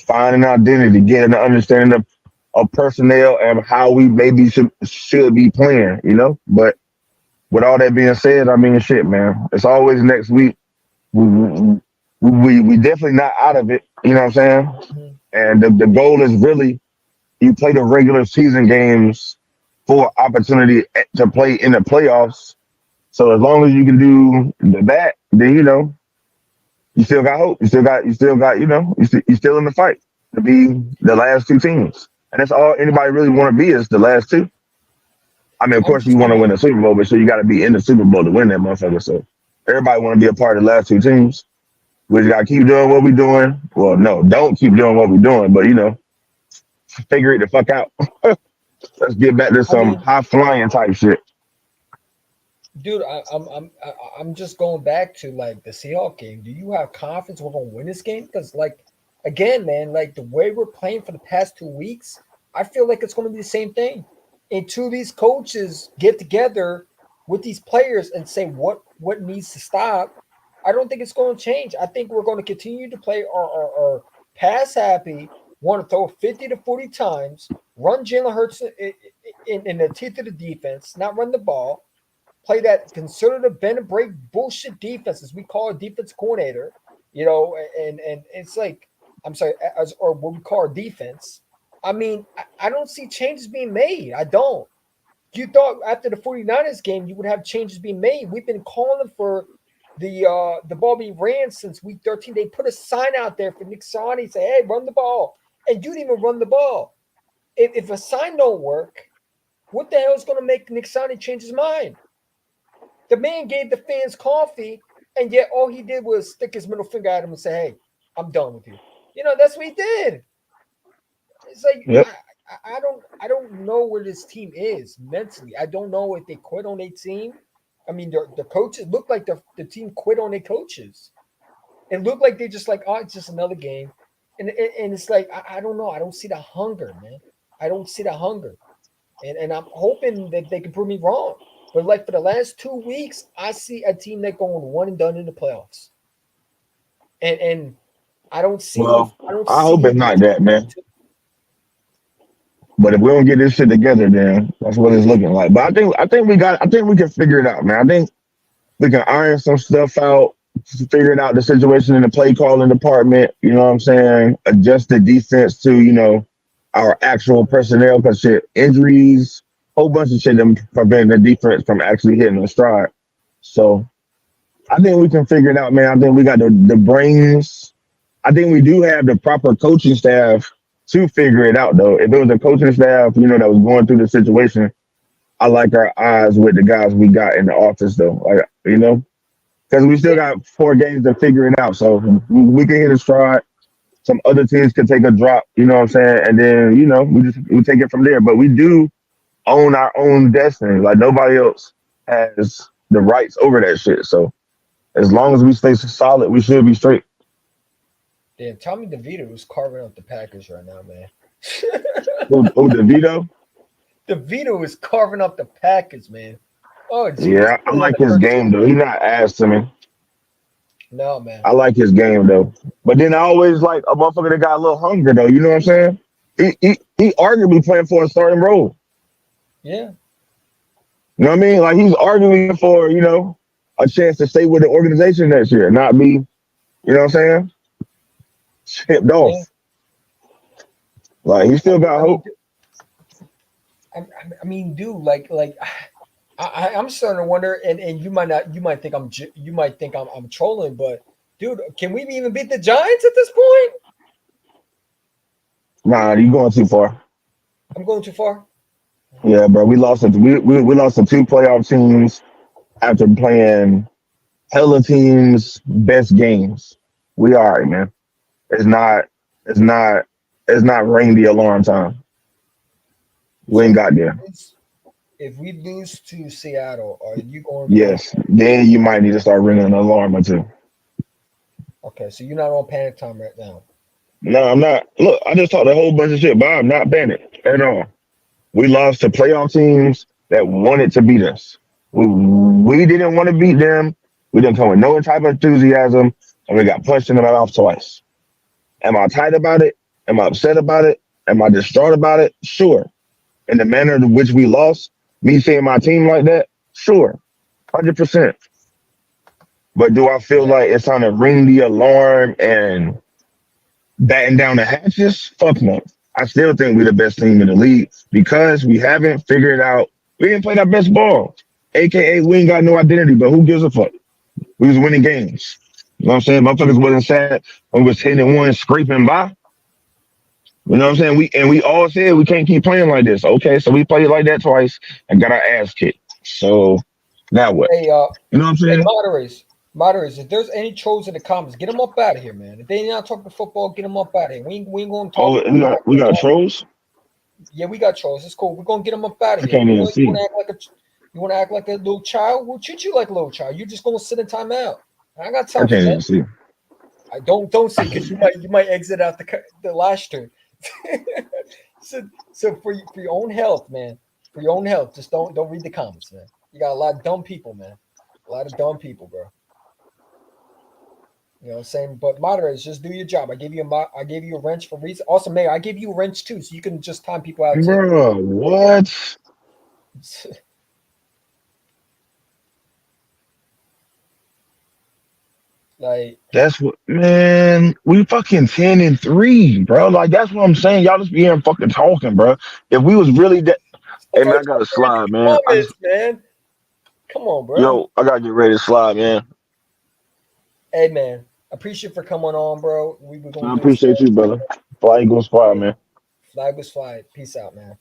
find an identity, get an understanding of personnel and how we maybe should be playing, you know? But with all that being said, I mean, shit, man. It's always next week. We definitely not out of it, you know what I'm saying? mhm. And the goal is really you play the regular season games for opportunity to play in the playoffs. So as long as you can do that, then you still got hope. You still got you still in the fight to be the last two teams, and that's all anybody really want to be is the last two. I mean, of I'm course, you just want to gonna. win the Super Bowl, but so you got to be in the Super Bowl to win that motherfucker. So everybody want to be a part of the last two teams. We just got to keep doing what we're doing. Well, no, don't keep doing what we're doing, but figure it the fuck out. Let's get back to I some mean, high flying type shit. dude, I'm just going back to like the Seahawks game. Do you have confidence we're gonna win this game? Because like again, man, like the way we're playing for the past 2 weeks, I feel like it's gonna be the same thing. Until these coaches get together with these players and say what needs to stop, I don't think it's going to change. I think we're going to continue to play our pass happy, want to throw 50 to 40 times, run Jalen Hurts in the teeth of the defense, not run the ball, play that conservative bend and break bullshit defense, as we call a defense coordinator, and it's like, I'm sorry, as or what we call our defense. I mean, I don't see changes being made. I don't. You thought after the 49ers game you would have changes being made. We've been calling for the ball being ran since week 13. They put a sign out there for Nick Sirianni, say, hey, run the ball. And you didn't even run the ball. If a sign don't work, what the hell is going to make Nick Sirianni change his mind? The man gave the fans coffee, and yet all he did was stick his middle finger at him and say, "Hey, I'm done with you." That's what he did. It's like Yep. I don't know where this team is mentally. I don't know if they quit on their team. I mean, the coaches look like the team quit on their coaches. It looked like they just like, oh, it's just another game, and it's like I don't know. I don't see the hunger, man. I don't see the hunger, and I'm hoping that they can prove me wrong. But like for the last 2 weeks, I see a team that going one and done in the playoffs, and Well, I don't I hope see it's the not team that, going man. to. But if we don't get this shit together, then that's what it's looking like. But I think we can figure it out, man. I think we can iron some stuff out, figuring out the situation in the play calling department. You know what I'm saying? Adjust the defense to our actual personnel because shit, injuries, whole bunch of shit that prevent the defense from actually hitting the stride. So I think we can figure it out, man. I think we got the brains. I think we do have the proper coaching staff to figure it out, though. If it was a coaching staff, that was going through the situation, I like our eyes with the guys we got in the office, though. Like, because we still Yeah, got 4 games to figure it out. So we can hit a stride. Some other teams could take a drop, you know what I'm saying? And then, we take it from there. But we do own our own destiny. Like nobody else has the rights over that shit. So as long as we stay solid, we should be straight. Damn, Tommy DeVito is carving up the Packers right now, man. Oh, DeVito. DeVito is carving up the Packers, man. Oh, geez. Yeah, I like his game though. He's not ass to me. No, man. I like his game though. But then I always like a motherfucker that got a little hunger though. You know what I'm saying? He arguably playing for a starting role. Yeah. You know what I mean? Like he's arguing for, a chance to stay with the organization next year, not be, you know what I'm saying? Shipped off. Yeah. Like he still got hope. I mean, dude, I'm starting to wonder, and you might think I'm trolling, but dude, can we even beat the Giants at this point? Nah, you going too far. I'm going too far. Yeah, bro. We lost we lost to two playoff teams after playing hella teams' best games. We all right, man. It's not ring the alarm time. We ain't got there. If we lose to Seattle, are you going? Yes, then you might need to start ringing an alarm or two. Okay, so you're not on panic time right now. No, I'm not. Look, I just talked a whole bunch of shit, but I'm not panicked at all. We lost to playoff teams that wanted to beat us. We didn't want to beat them. We didn't come with no type of enthusiasm, and we got punched in the mouth twice. Am I tight about it? Am I upset about it? Am I distraught about it? Sure. In the manner in which we lost, me seeing my team like that, sure, 100%. But do I feel like it's time to ring the alarm and batten down the hatches? Fuck no. I still think we're the best team in the league because we haven't figured out. We didn't play our best ball, aka we ain't got no identity. But who gives a fuck? We was winning games. You know what I'm saying? Motherfuckers wasn't sad when we was hitting and one scraping by. You know what I'm saying? We all said we can't keep playing like this. Okay, so we played like that twice and got our ass kicked. So now what? Hey, You know what I'm saying? moderators, if there's any trolls in the comments, get them up out of here, man. If they not talking football, get them up out of here. We ain't going to talk. Oh, we got trolls. Yeah, we got trolls. It's cool. We're gonna get them up out of I here. can't even see. You want to act like a little child? We'll treat you like a little child. You're just gonna sit in timeout. I got time I for can't that. even see. I don't say because you might exit out the last turn. so for your own health, man. For your own health, just don't read the comments, man. You got a lot of dumb people, man. A lot of dumb people, bro. You know what I'm saying? But moderators, just do your job. I gave you a wrench for reason. Also, Mayor, I gave you a wrench too, so you can just time people out too. Bro, what? Like that's what, man. We fucking 10-3, bro. Like that's what I'm saying. Y'all just be here and fucking talking, bro. If we was really that, hey man, I gotta slide, man. Man. Come on, bro. I gotta get ready to slide, man. Hey, man, appreciate for coming on, bro. I appreciate you, brother. Fly Eagles fly, man. Flag was fly. Peace out, man.